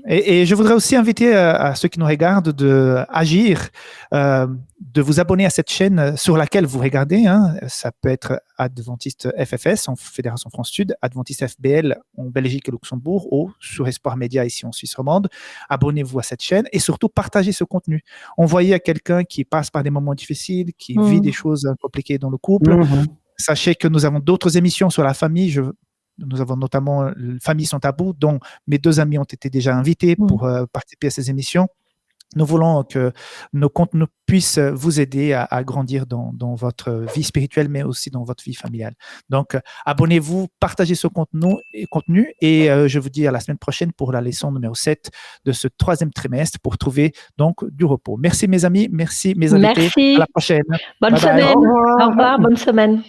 Et je voudrais aussi inviter à ceux qui nous regardent d'agir, de vous abonner à cette chaîne sur laquelle vous regardez. Ça peut être Adventiste FFS en Fédération France Sud, Adventiste FBL en Belgique et Luxembourg ou sur Espoir Média ici en Suisse romande. Abonnez-vous à cette chaîne et surtout partagez ce contenu. Envoyez à quelqu'un qui passe par des moments difficiles, qui vit des choses compliquées dans le couple. Sachez que nous avons d'autres émissions sur la famille. Nous avons notamment Famille sans tabou, dont mes 2 amis ont été déjà invités pour participer à ces émissions. Nous voulons que nos contenus puissent vous aider à grandir dans votre vie spirituelle, mais aussi dans votre vie familiale. Donc, abonnez-vous, partagez ce contenu et je vous dis à la semaine prochaine pour la leçon numéro 7 de ce 3e trimestre pour trouver donc du repos. Merci mes amis, merci mes invités. Merci. À la prochaine. Bonne semaine. Au revoir, bonne semaine.